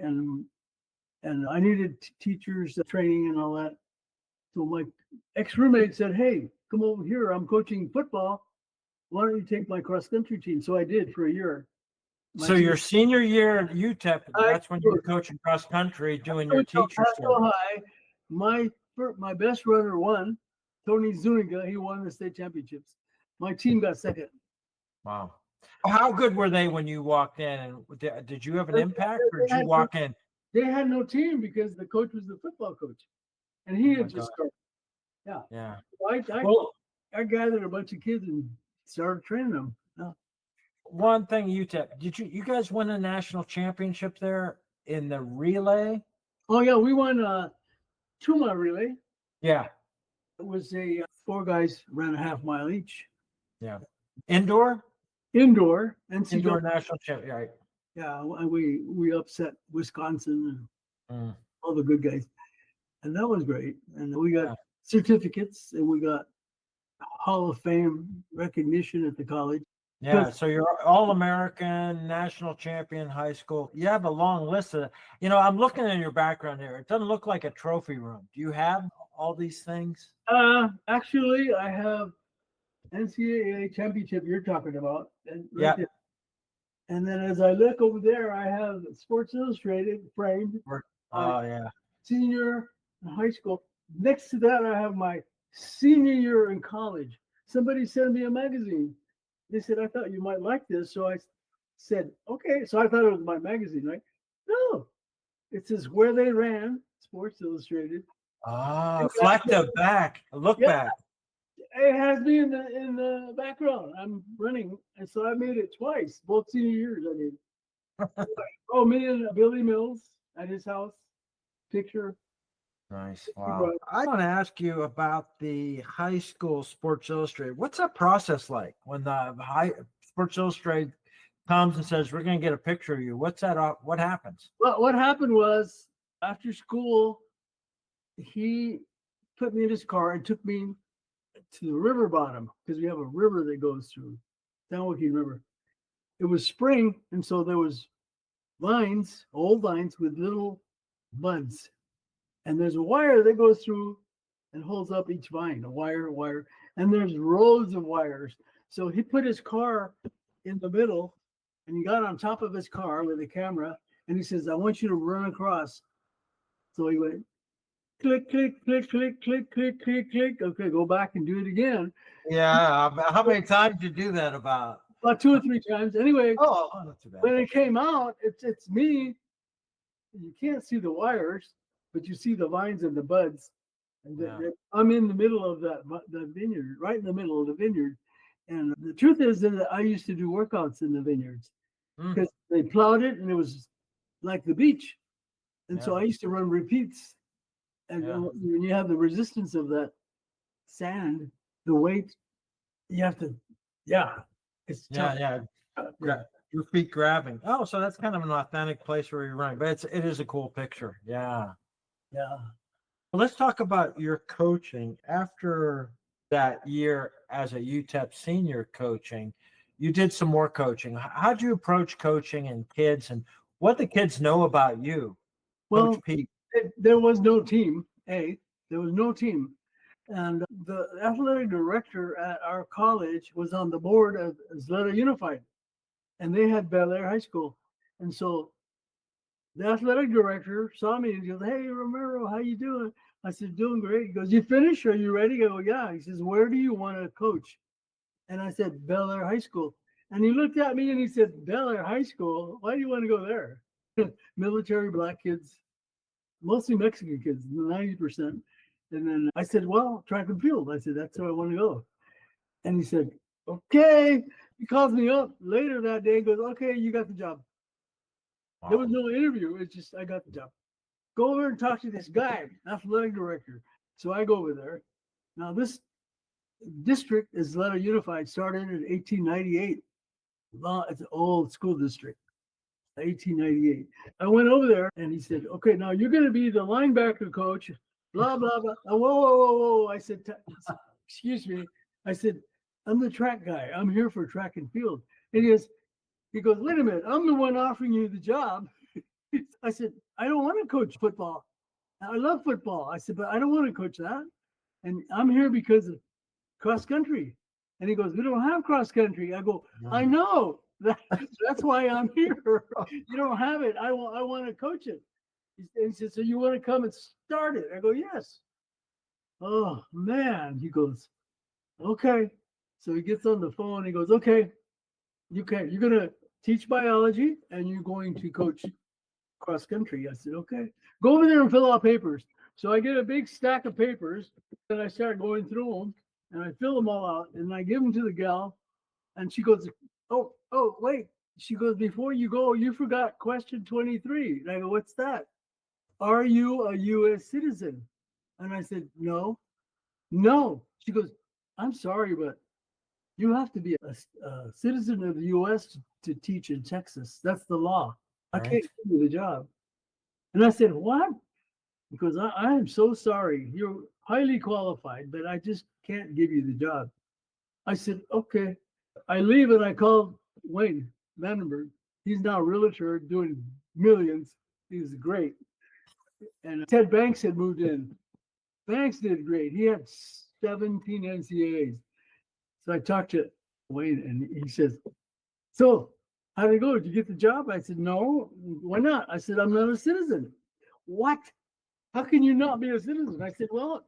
and I needed teachers training and all that. So my ex-roommate said, hey, come over here. I'm coaching football. Why don't you take my cross-country team? So I did for a year. So your senior year at UTEP, that's when you were coaching cross-country, doing your teacher stuff. My best runner won, 𝐩𝐨𝐿𝐴. He won the state championships. My team got second. Wow. How good were they when you walked in? And did you have an impact, or did you walk in? They had no team because the coach was the football coach, and he had just started. Yeah. Yeah. I gathered a bunch of kids and started training them. Yeah. One thing, UTEP, did you guys win a national championship there in the relay? Oh yeah, we won 2-mile relay. Yeah. It was 4 guys ran a half-mile each. Yeah. Indoor NCAA. Indoor national champ, right? Yeah, we upset Wisconsin and all the good guys, and that was great. And we got certificates, and we got Hall of Fame recognition at the college. Yeah, so you're All-American, national champion, high school. You have a long list of, I'm looking at your background here. It doesn't look like a trophy room. Do you have all these things? Actually, I have NCAA championship you're talking about. And and then as I look over there, I have Sports Illustrated framed. Oh, yeah. Senior in high school. Next to that, I have my senior year in college. Somebody sent me a magazine. They said, I thought you might like this. So I said, okay. So I thought it was my magazine, right? No, it says where they ran, Sports Illustrated. Oh, reflective back. Look back. It has me in the background. I'm running. And so I made it twice, both senior years I did. Oh, me and Billy Mills at his house. Picture. Nice. Wow. I want to ask you about the high school Sports Illustrated. What's that process like when the high Sports Illustrated comes and says, we're going to get a picture of you? What's that? What happens? Well, what happened was after school, he put me in his car and took me to the river bottom because we have a river that goes through San Joaquin River. It was spring, and so there was vines, old vines with little buds. And there's a wire that goes through and holds up each vine, a wire, and there's rows of wires. So he put his car in the middle, and he got on top of his car with a camera, and he says, I want you to run across. So he went, click, click, click, click, click, click, click, click. Okay, go back and do it again. Yeah, how many times did you do that about? About 2 or 3 times. Anyway, not too bad. When it came out, it's me. You can't see the wires, but you see the vines and the buds. And I'm in the middle of the vineyard, right in the middle of the vineyard. And the truth is that I used to do workouts in the vineyards because they plowed it and it was like the beach. And so I used to run repeats. And when you have the resistance of that sand, the weight, you have to, it's tough. Your feet grabbing. Oh, so that's kind of an authentic place where you're running, but it is a cool picture. Yeah. Well, let's talk about your coaching. After that year as a UTEP senior coaching, you did some more coaching. How'd you approach coaching and kids, and what the kids know about you, Well, Coach Pete. there was no team. There was no team. And the athletic director at our college was on the board of Atlanta Unified, and they had Bel Air High School. And so the athletic director saw me and he goes, "Hey, Romero, how you doing?" I said, "Doing great." He goes, "You finished? Are you ready?" I go, "Yeah." He says, "Where do you want to coach?" And I said, "Bel Air High School." And he looked at me and he said, "Bel Air High School? Why do you want to go there?" Military black kids, mostly Mexican kids, 90%. And then I said, "Well, track and field." I said, "That's where I want to go." And he said, "Okay." He calls me up later that day and goes, "Okay, you got the job." Wow. There was no interview. It's just, I got the job. Go over and talk to this guy, athletic director. So I go over there. Now, this district is Atlanta Unified, started in 1898. It's an old school district, 1898. I went over there and he said, "Okay, now you're going to be the linebacker coach, blah, blah, blah." Whoa, whoa, whoa, whoa. I said, "Excuse me." I said, "I'm the track guy. I'm here for track and field." And he goes, "Wait a minute. I'm the one offering you the job." I said, "I don't want to coach football. I love football." I said, "But I don't want to coach that. And I'm here because of cross country." And he goes, "We don't have cross country." I go, "I know. That's why I'm here. You don't have it. I want to coach it." He said, "So you want to come and start it?" I go, "Yes." Oh, man. He goes, "Okay." So he gets on the phone. He goes, "Okay, you're going to teach biology and you're going to coach cross country." I said, "Okay." "Go over there and fill out papers." So I get a big stack of papers and I start going through them and I fill them all out and I give them to the gal and she goes, oh, wait." She goes, "Before you go, you forgot question 23. And I go, "What's that?" "Are you a U.S. citizen?" And I said, "No." "No." She goes, "I'm sorry, but you have to be a citizen of the U.S. to teach in Texas. That's the law. I can't give you the job." And I said, "What?" Because I am so sorry. You're highly qualified, but I just can't give you the job. I said, "Okay." I leave and I called Wayne Vandenberg. He's now a realtor doing millions. He's great. And Ted Banks had moved in. Banks did great. He had 17 NCAAs. So I talked to Wayne and he says, "So how did it go? Did you get the job?" I said, "No." "Why not?" I said, "I'm not a citizen." "What? How can you not be a citizen?" I said, "Well,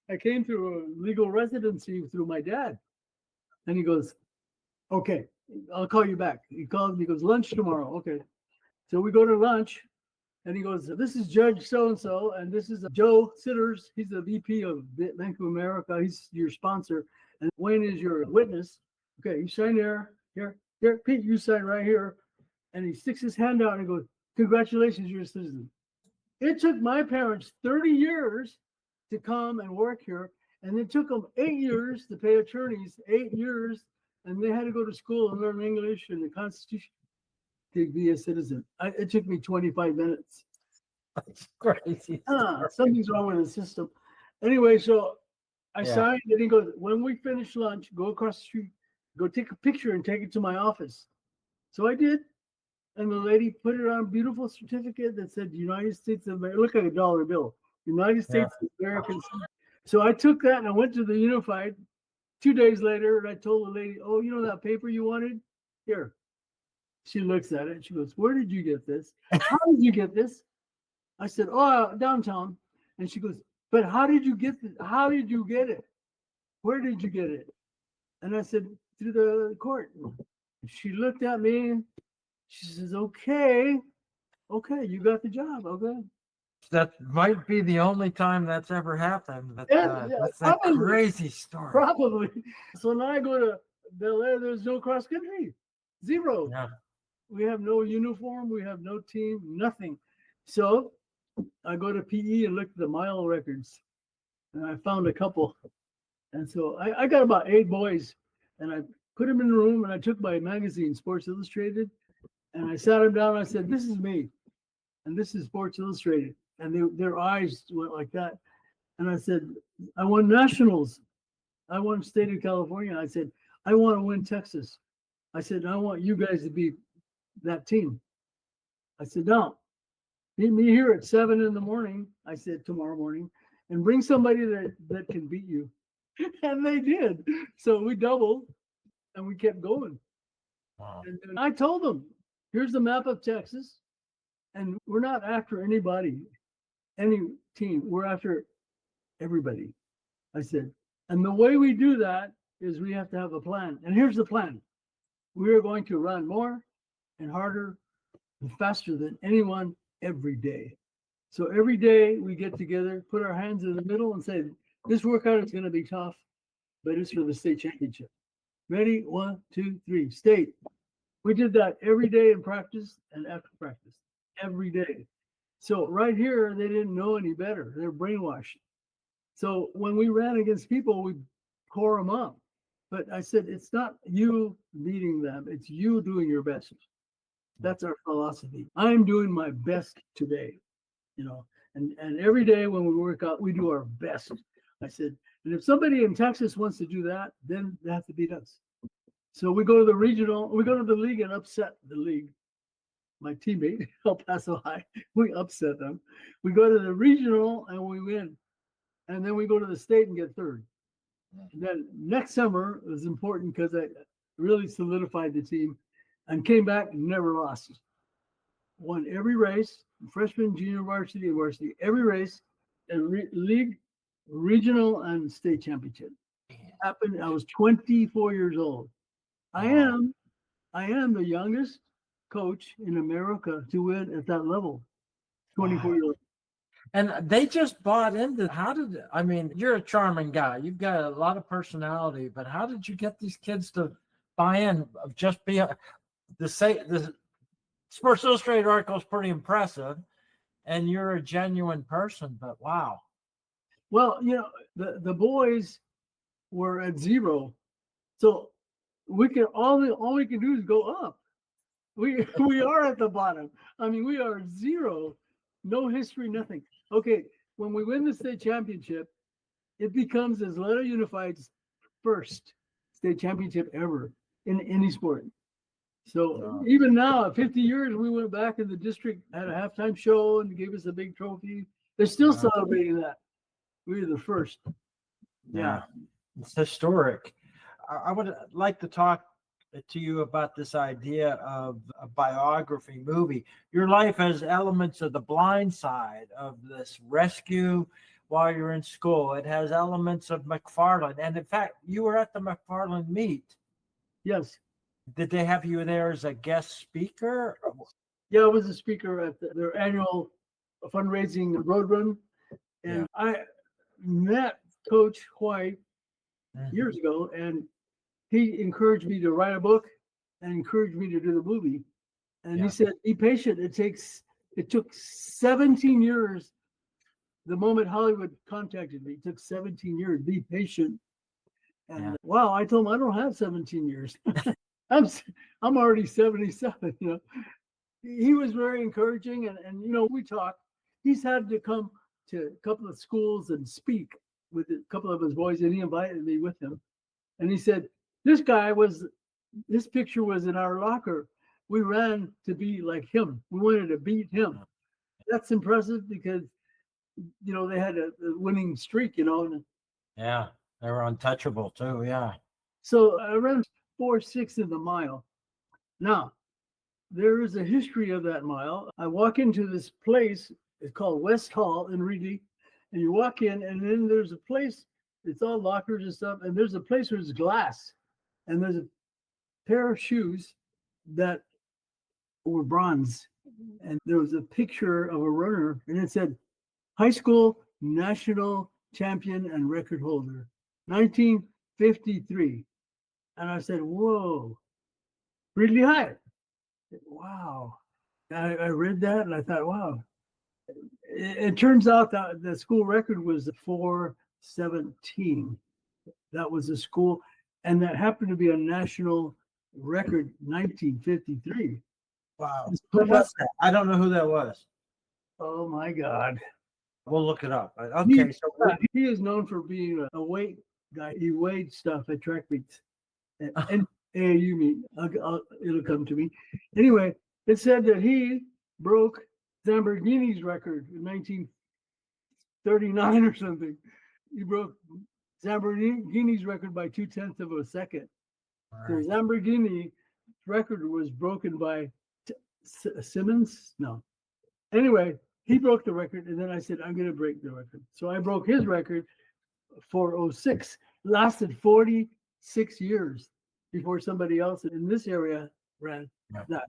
I came through a legal residency through my dad." And he goes, "Okay, I'll call you back." He calls me, he goes, "Lunch tomorrow." Okay. So we go to lunch and he goes, "This is Judge so-and-so, and this is Joe Sitters. He's the VP of Bank of America. He's your sponsor. And Wayne is your witness. Okay, you sign there. Here, Pete, you sign right here." And he sticks his hand out and he goes, "Congratulations, you're a citizen." It took my parents 30 years to come and work here. And it took them 8 years to pay attorneys, 8 years. And they had to go to school and learn English and the Constitution to be a citizen. It took me 25 minutes. That's crazy. Something's wrong with the system. Anyway, so I signed and he goes, "When we finish lunch, go across the street, go take a picture and take it to my office." So I did. And the lady put it on a beautiful certificate that said United States of America. Look like a dollar bill. United States of America. So I took that and I went to the Unified 2 days later and I told the lady, "Oh, you know that paper you wanted? Here." She looks at it and she goes, "Where did you get this? How did you get this?" I said, "Oh, downtown." And she goes, "But how did you get this? How did you get it? Where did you get it?" And I said, "Through the court." She looked at me. She says, "Okay, you got the job. Okay." That might be the only time that's ever happened. But that's a crazy story. Probably. So now I go to Bel Air. There's no cross country. Zero. Yeah. We have no uniform. We have no team. Nothing. So I go to PE and look at the mile records. And I found a couple. And so I got about 8 boys. And I put them in the room and I took my magazine, Sports Illustrated. And I sat them down and I said, "This is me. And this is Sports Illustrated." And their eyes went like that. And I said, "I won nationals. I won state of California." I said, "I want to win Texas." I said, "I want you guys to be that team." I said, no, meet me here at 7 in the morning. I said, tomorrow morning, and bring somebody that can beat you. And they did. So we doubled and we kept going. Wow. And I told them, here's the map of Texas. And we're not after anybody, any team. We're after everybody. I said, and the way we do that is we have to have a plan. And here's the plan. We are going to run more and harder and faster than anyone every day. So every day we get together, put our hands in the middle and say, this workout is going to be tough, but it's for the state championship. Ready? 1, 2, 3, state. We did that every day in practice and after practice, every day. So right here, they didn't know any better. They're brainwashed. So when we ran against people, we tore them up. But I said, it's not you beating them. It's you doing your best. That's our philosophy. I'm doing my best today, you know, and every day when we work out, we do our best. I said, and if somebody in Texas wants to do that, then they have to beat us. So we go to the regional, we go to the league and upset the league. My teammate, El Paso High, we upset them. We go to the regional and we win. And then we go to the state and get third. And then next summer was important because I really solidified the team and came back and never lost. Won every race, freshman, junior varsity, and varsity, every race, and league, regional, and state championship. Happened. I was 24 years old. I am the youngest coach in America to win at that level. 24 years old. And they just bought into. I mean, you're a charming guy. You've got a lot of personality, but how did you get these kids to buy in of just being the Sports Illustrated article is pretty impressive, and you're a genuine person, but wow. Well, you know, the boys were at 0. So we can all we can do is go up. We are at the bottom. I mean, we are 0, no history, nothing. Okay, when we win the state championship, it becomes Atlanta Unified's first state championship ever in any sport. So even now, at 50 years, we went back in the district, had a halftime show, and gave us a big trophy. They're still celebrating that. We were the first. Yeah. It's historic. I would like to talk to you about this idea of a biography movie. Your life has elements of The Blind Side, of this rescue while you're in school. It has elements of McFarland. And in fact, you were at the McFarland meet. Yes. Did they have you there as a guest speaker? Yeah, I was a speaker at their annual fundraising road run. And I met Coach White years ago, and he encouraged me to write a book and encouraged me to do the movie. And he said, be patient. It took 17 years. The moment Hollywood contacted me, it took 17 years. Be patient. And wow, I told him I don't have 17 years. I'm already 77, you know. He was very encouraging, and you know, we talked. He's had to come to a couple of schools and speak with a couple of his boys, and he invited me with him. And he said, this picture was in our locker. We ran to be like him. We wanted to beat him. That's impressive because, you know, they had a winning streak, you know. And yeah, they were untouchable too, yeah. So I ran 4.6 in the mile. Now, there is a history of that mile. I walk into this place, it's called West Hall in Reedy, and you walk in, and then there's a place, it's all lockers and stuff, and there's a place where there's glass, and there's a pair of shoes that were bronze, and there was a picture of a runner, and it said, high school national champion and record holder, 1953. And I said, whoa, really high. Wow. I read that and I thought, wow. It turns out that the school record was 4:17. That was the school. And that happened to be a national record, 1953. Wow. Who was that? I don't know who that was. Oh my God. We'll look it up. Okay. He is known for being a weight guy. He weighed stuff at track meets. And AAU meet. It'll come to me. Anyway, it said that he broke Lamborghini's record in 1939 or something. He broke Lamborghini's record by 0.2 of a second. The Lamborghini record was broken by Simmons. No. Anyway, he broke the record, and then I said, I'm going to break the record. So I broke his record for 06. Lasted 46 years before somebody else in this area ran that.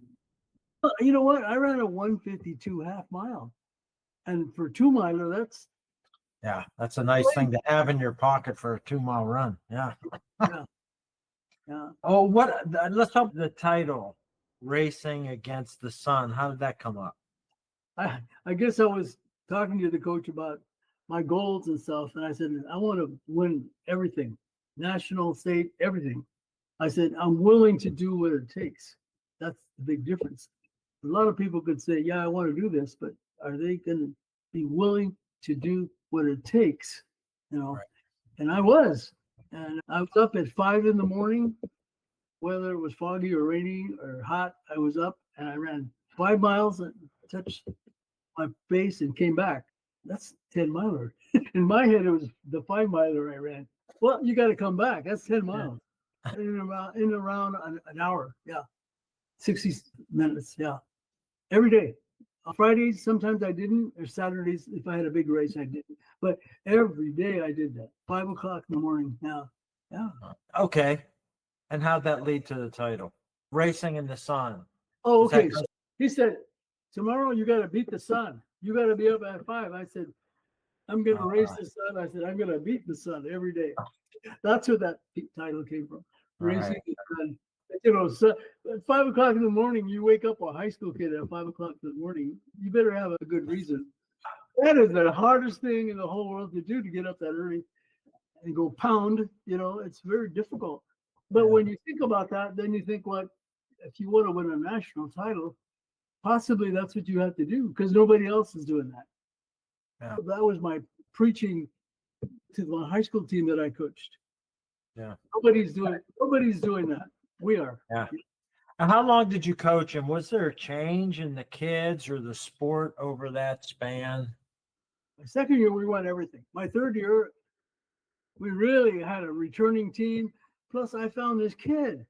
You know what? I ran a 1:52 half mile. And for 2 miler, that's a nice thing to have in your pocket for a 2-mile run. Yeah. Oh, let's talk the title, Racing Against the Sun. How did that come up? I guess I was talking to the coach about my goals and stuff, and I said, I want to win everything, national, state, everything. I said, I'm willing to do what it takes. That's the big difference. A lot of people could say, yeah, I want to do this, but are they going to be willing to do what it takes? You know, and I was. And I was up at 5 in the morning, whether it was foggy or rainy or hot. I was up and I ran 5 miles and touched my base and came back. That's 10 miler. In my head, it was the 5 miler I ran. Well, you got to come back. That's 10 miles in around an hour. Yeah. 60 minutes. Yeah. Every day. On Fridays, sometimes I didn't, or Saturdays, if I had a big race, I didn't. But every day I did that. 5 o'clock in the morning. Yeah. Okay. And how'd that lead to the title? Racing in the Sun. Oh, okay. So he said, tomorrow you got to beat the sun. You got to be up at 5. I said, I'm going to race the sun. I said, I'm going to beat the sun every day. That's where that title came from. Racing the sun. You know, so at 5 o'clock in the morning, you wake up a high school kid at 5 o'clock in the morning. You better have a good reason. That is the hardest thing in the whole world to do, to get up that early and go pound. You know, it's very difficult. But when you think about that, then you think, what if you want to win a national title? Possibly that's what you have to do, because nobody else is doing that. Yeah. That was my preaching to the high school team that I coached. Yeah. Nobody's doing that. We are. Yeah. And how long did you coach him? Was there a change in the kids or the sport over that span? My second year, we won everything. My third year, we really had a returning team. Plus, I found this kid,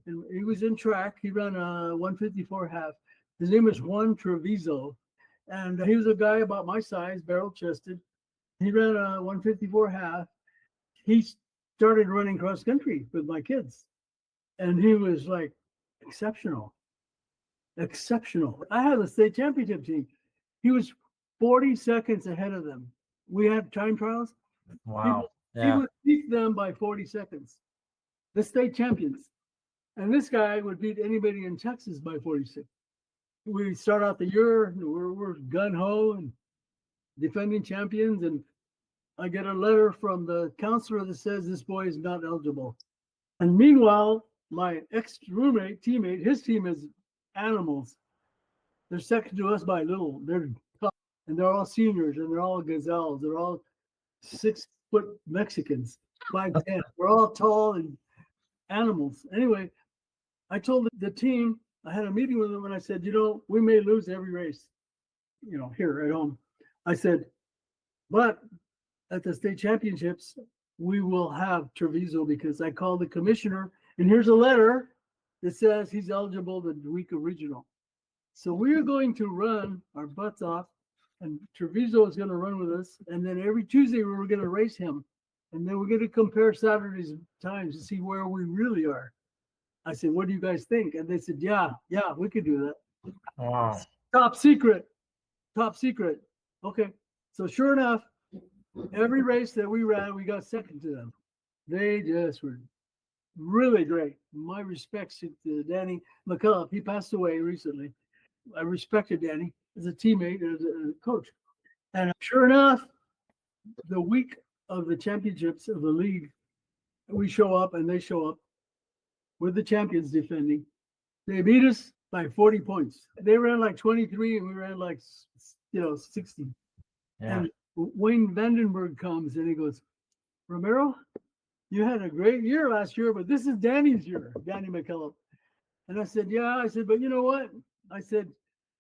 and he was in track. He ran a 1:54 half. His name is Juan Trevizo, and he was a guy about my size, barrel-chested. He ran a 1:54 half. He started running cross country with my kids, and he was like exceptional. I had a state championship team. He was 40 seconds ahead of them. We had time trials. Wow. He would beat them by 40 seconds. The state champions. And this guy would beat anybody in Texas by 46. We start out the year, we're gun-ho and defending champions, and I get a letter from the counselor that says this boy is not eligible. And meanwhile, my ex-roommate, teammate, his team is animals. They're second to us by little. They're tough, and they're all seniors, and they're all gazelles. They're all 6-foot Mexicans, 5'10". We're all tall and animals. Anyway, I told the team, I had a meeting with them, and I said, we may lose every race, here at home. I said, but at the state championships, we will have Trevizo, because I called the commissioner, and here's a letter that says he's eligible the week of regional. So we are going to run our butts off, and Trevizo is going to run with us. And then every Tuesday, we're going to race him. And then we're going to compare Saturday's times to see where we really are. I said, what do you guys think? And they said, yeah, we could do that. Wow. Top secret. Okay. So sure enough, every race that we ran, we got second to them. They just were really great. My respects to Danny McCullough. He passed away recently. I respected Danny as a teammate and as a coach. And sure enough, the week of the championships of the league, we show up and they show up. We're the champions defending. They beat us by 40 points. They ran like 23 and we ran like 60. Yeah. And Wayne Vandenberg comes and he goes, Romero, you had a great year last year, but this is Danny's year, Danny McCullough. And I said, yeah. I said, but you know what? I said,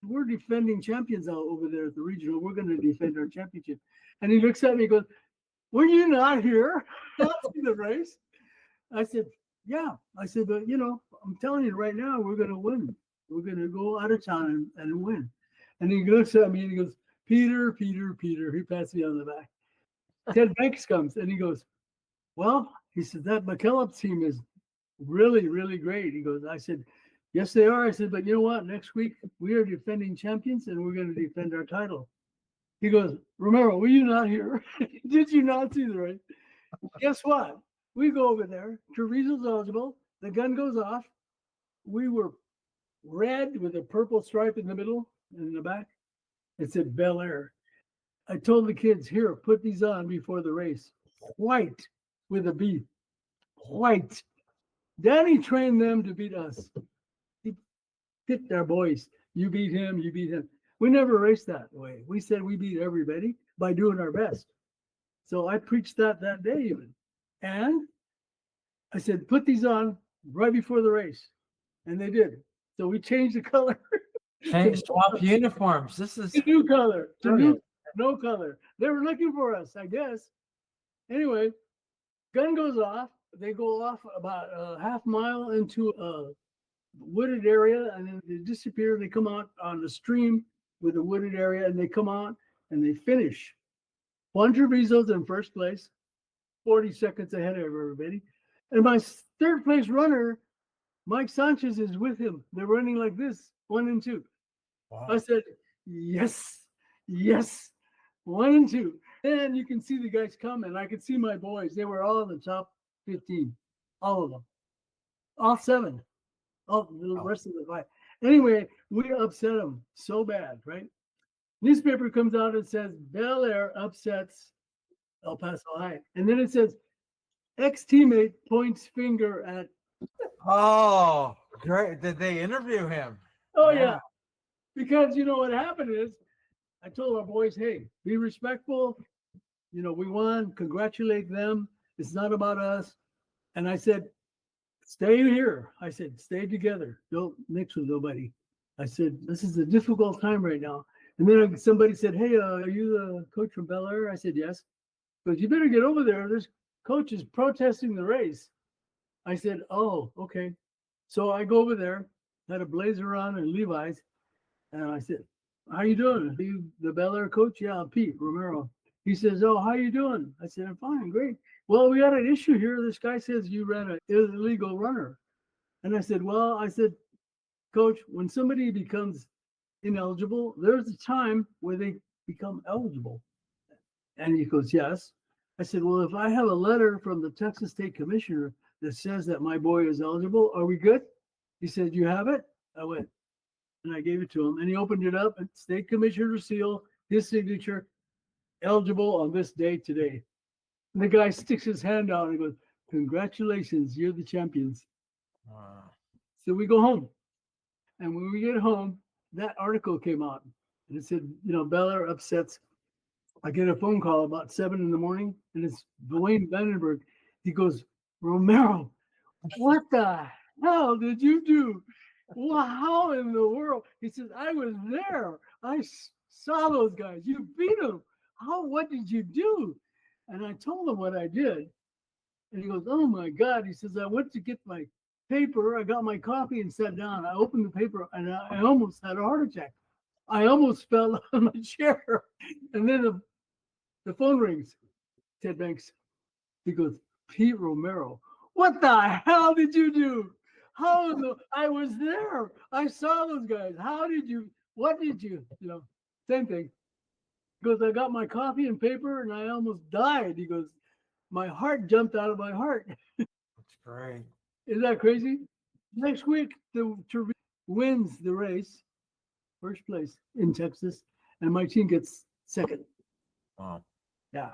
we're defending champions out over there at the regional. We're going to defend our championship. And he looks at me and goes, were you not here after the race? I said, yeah. I said, but I'm telling you right now, we're going to win. We're going to go out of town and win. And he looks at me and he goes, Peter, Peter, Peter. He pats me on the back. Ted Banks comes and he goes, well, he said, that McKillop team is really, really great. He goes, I said, yes, they are. I said, but you know what? Next week, we are defending champions and we're going to defend our title. He goes, Romero, were you not here? Did you not see the race? Guess what? We go over there. 𝐩𝐸𝐴𝐽𝐻 eligible. The gun goes off. We were red with a purple stripe in the middle and in the back. It said Bel Air. I told the kids, here, put these on before the race. White with a B. White. Danny trained them to beat us. He picked our boys. You beat him, you beat him. We never raced that way. We said we beat everybody by doing our best. So I preached that day even. And I said, put these on right before the race. And they did. So we changed the color. Swap uniforms. This is a new color. No color. They were looking for us, I guess. Anyway, gun goes off. They go off about a half mile into a wooded area and then they disappear. They come out on the stream with a wooded area and they come out and they finish. Juan 𝐩𝐸𝐴𝐽𝐻's in first place, 40 seconds ahead of everybody. And my third place runner, Mike Sanchez, is with him. They're running like this, 1 and 2. Wow. I said, yes, yes, 1 and 2. And you can see the guys coming. I could see my boys. They were all in the top 15, all of them, all 7, all the rest of the 5. Anyway, we upset them so bad, right? Newspaper comes out and says Bel Air upsets El Paso High, and then it says ex-teammate points finger at. Oh, great! Did they interview him? Oh yeah, because what happened is, I told our boys, hey, be respectful. We won. Congratulate them. It's not about us. And I said, stay here. I said, stay together. Don't mix with nobody. I said, this is a difficult time right now. And then somebody said, hey, are you the coach from Bel Air? I said, yes. Because you better get over there. There's coaches protesting the race. I said, oh, okay. So I go over there, had a blazer on and Levi's. And I said, how you doing? Are you the Bel Air coach? Yeah, I'm Pete Romero. He says, oh, how you doing? I said, I'm fine, great. Well, we got an issue here. This guy says you ran an illegal runner. And I said, Coach, when somebody becomes ineligible, there's a time where they become eligible. And he goes, yes. I said, well, if I have a letter from the Texas State Commissioner that says that my boy is eligible, are we good? He said, you have it? I went. And I gave it to him. And he opened it up, and State Commissioner seal, his signature, eligible on this day today. And the guy sticks his hand out and goes, congratulations, you're the champions. Wow. So we go home. And when we get home, that article came out. And it said, Bel Air upsets. I get a phone call about 7 in the morning, and it's Dwayne Vandenberg. He goes, Romero, what the hell did you do? Well, how in the world? He says, I was there. I saw those guys. You beat them. What did you do? And I told him what I did. And he goes, oh my God. He says, I went to get my paper. I got my coffee and sat down. I opened the paper and I almost had a heart attack. I almost fell on my chair. And then the phone rings. Ted Banks. He goes, Pete Romero, what the hell did you do? I was there. I saw those guys. What did you? Same thing. He goes, I got my coffee and paper and I almost died. He goes, my heart jumped out of my heart. That's great. Isn't that crazy? Next week, the 𝐩𝐸𝐴𝐽𝐻 wins the race, first place in Texas, and my team gets second. Wow. Yeah.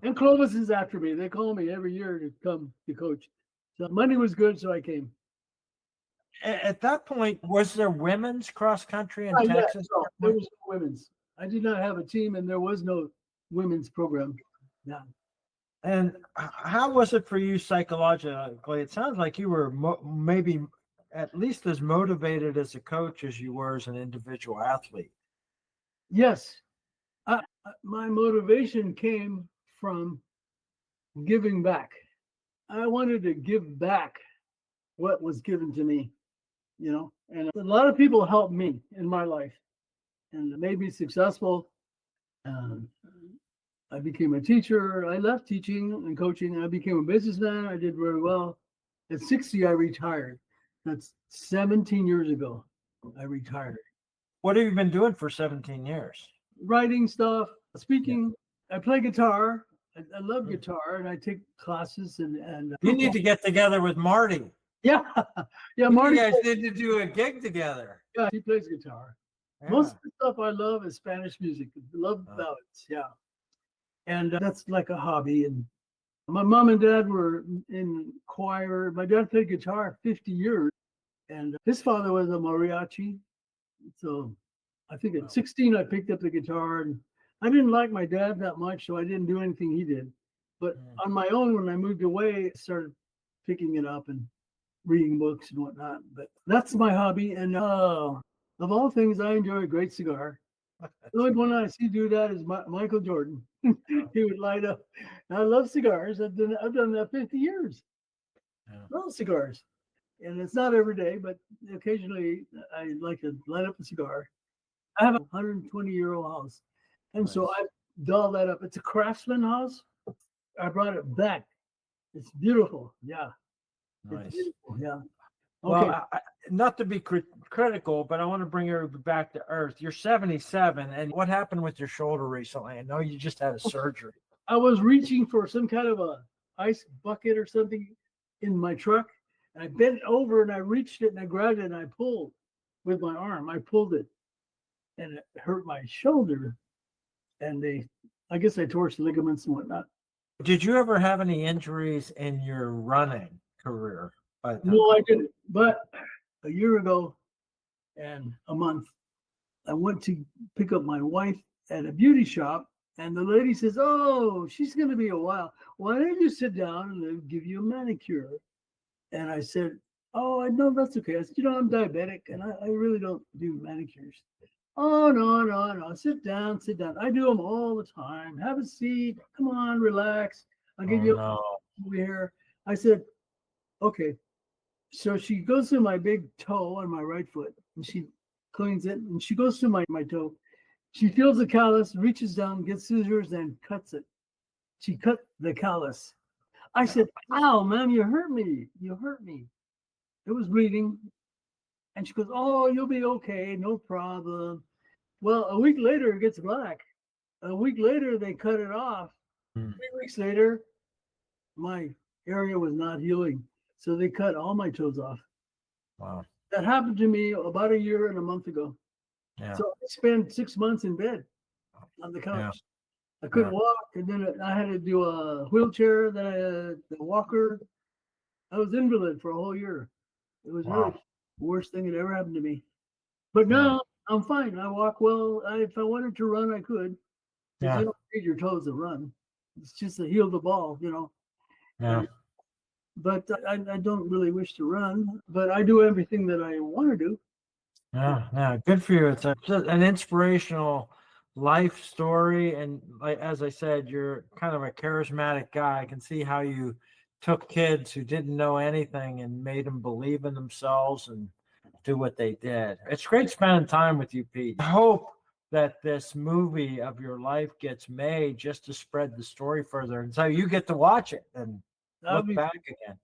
And Clovis is after me. They call me every year to come to coach. So money was good, so I came. At that point, was there women's cross country in Texas? No, there was no women's. I did not have a team, and there was no women's program. Yeah. And how was it for you psychologically? It sounds like you were maybe at least as motivated as a coach as you were as an individual athlete. Yes. My motivation came from giving back. I wanted to give back what was given to me, you know, and a lot of people helped me in my life and made me successful. I became a teacher. I left teaching and coaching. I became a businessman. I did very well. At 60, I retired. That's 17 years ago. I retired. What have you been doing for 17 years? Writing stuff, speaking. I play guitar. I love guitar, and I take classes. And You need to get together with Marty. yeah, yeah. You Marty, guys need to do a gig together. yeah, he plays guitar. Yeah. Most of the stuff I love is Spanish music. I love ballads. Yeah, and that's like a hobby. And my mom and dad were in choir. My dad played guitar 50 years, and his father was a mariachi. So I think at 16, I picked up the guitar, and I didn't like my dad that much, so I didn't do anything he did. But on my own, when I moved away, I started picking it up and reading books and whatnot. But that's my hobby. And of all things, I enjoy a great cigar. The only one I see do that is Michael Jordan. He would light up. And I love cigars. I've done that 50 years. Love cigars. And it's not every day, but occasionally I like to light up a cigar. I have a 120-year-old house. And so I doll that up. It's a Craftsman house. I brought it back. It's beautiful. Yeah. Nice. It's beautiful. Yeah. Well, Okay. not to be critical, but I want to bring her back to earth. You're 77, and what happened with your shoulder recently? I know you just had a surgery. I was reaching for some kind of a ice bucket or something in my truck. And I bent over and I reached it and I grabbed it and I pulled with my arm. I pulled it and it hurt my shoulder. And I guess I tore some ligaments and whatnot. Did you ever have any injuries in your running career? No, I didn't. But a year ago and a month, I went to pick up my wife at a beauty shop. And the lady says, "Oh, she's going to be a while. Why don't you sit down and they'll give you a manicure?" And I said, "Oh, I know that's okay." I said, "I'm diabetic and I really don't do manicures." "Oh, no. Sit down. I do them all the time. Have a seat. Come on, relax. I'll give you over here." I said, "Okay." So she goes to my big toe on my right foot and she cleans it. And she goes to my toe. She feels the callus, reaches down, gets scissors and cuts it. She cut the callus. I said, "Ow, ma'am, you hurt me. You hurt me." It was bleeding. And she goes, "Oh, you'll be okay. No problem." Well, a week later, it gets black. A week later, they cut it off. 3 weeks later, my area was not healing. So they cut all my toes off. Wow. That happened to me about a year and a month ago. Yeah. So I spent 6 months in bed on the couch. Yeah. I couldn't walk. And then I had to do a wheelchair, then I had a walker. I was invalid for a whole year. It was really the worst thing that ever happened to me. But now I'm fine. I walk well. If I wanted to run, I could. Yeah. You don't need your toes to run. It's just to heal the ball, Yeah. But I don't really wish to run. But I do everything that I want to do. Yeah. Good for you. It's an inspirational life story. And as I said, you're kind of a charismatic guy. I can see how you took kids who didn't know anything and made them believe in themselves and do what they did. It's great spending time with you, Pete. I hope that this movie of your life gets made just to spread the story further. And so you get to watch it and look back again.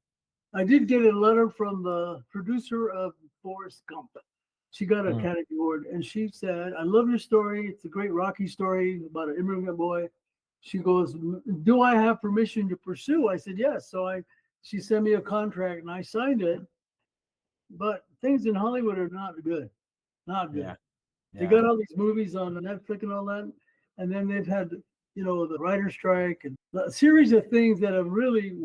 I did get a letter from the producer of Forrest Gump. She got an Academy Award, and she said, "I love your story. It's a great Rocky story about an immigrant boy." She goes, "Do I have permission to pursue?" I said, "Yes." So she sent me a contract, and I signed it. But things in Hollywood are not good. Not good. Yeah. They got all these movies on Netflix and all that, and then they've had, the writer's strike and a series of things that have really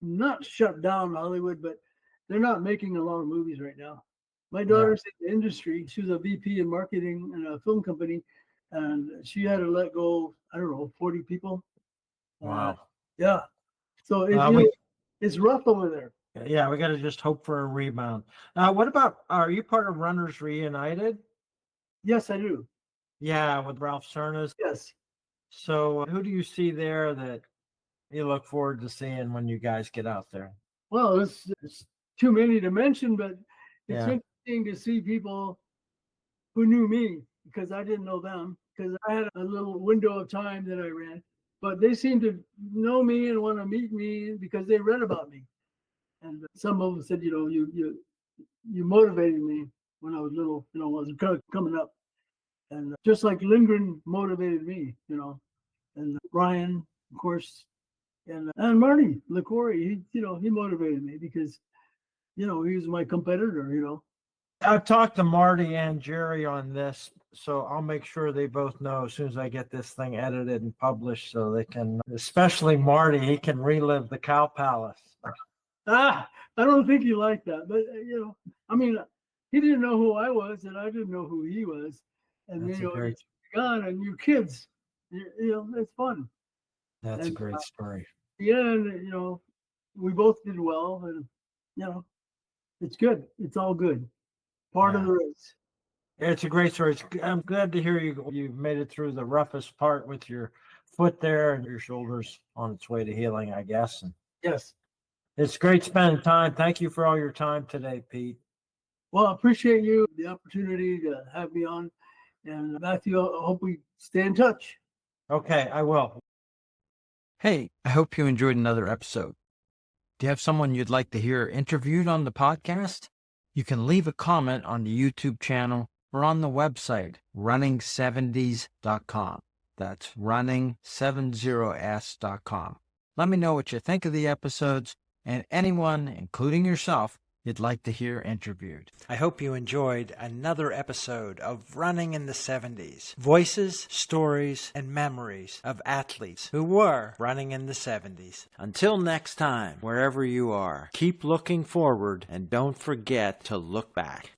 not shut down Hollywood, but they're not making a lot of movies right now. My daughter's in the industry. She was a VP in marketing in a film company, and she had to let go, 40 people. Wow. Yeah. So it's rough over there. Yeah, we got to just hope for a rebound. What about, are you part of Runners Reunited? Yes, I do. Yeah, with Ralph Cernas. Yes. So who do you see there that you look forward to seeing when you guys get out there? Well, it's too many to mention, but it's Yeah. interesting to see people who knew me because I didn't know them because I had a little window of time that I ran, but they seem to know me and want to meet me because they read about me. And some of them said, you motivated me when I was little, I was coming up. And just like Lindgren motivated me, and Ryan, of course, and Marty LaCory, he motivated me because, he was my competitor. I've talked to Marty and Jerry on this, so I'll make sure they both know as soon as I get this thing edited and published so they can, especially Marty, he can relive the Cow Palace. I don't think he liked that, but I mean, he didn't know who I was, and I didn't know who he was, and That's he's gone, and you kids, it's fun. That's a great story. Yeah, and we both did well, and it's good. It's all good. Part of the race. It's a great story. I'm glad to hear you made it through the roughest part with your foot there and your shoulders on its way to healing, I guess. And yes. It's great spending time. Thank you for all your time today, Pete. Well, I appreciate the opportunity to have me on. And Matthew, I hope we stay in touch. Okay, I will. Hey, I hope you enjoyed another episode. Do you have someone you'd like to hear interviewed on the podcast? You can leave a comment on the YouTube channel or on the website, running70s.com. That's running70s.com. Let me know what you think of the episodes and anyone, including yourself, you'd like to hear interviewed. I hope you enjoyed another episode of Running in the 70s. Voices, stories, and memories of athletes who were running in the 70s. Until next time, wherever you are, keep looking forward and don't forget to look back.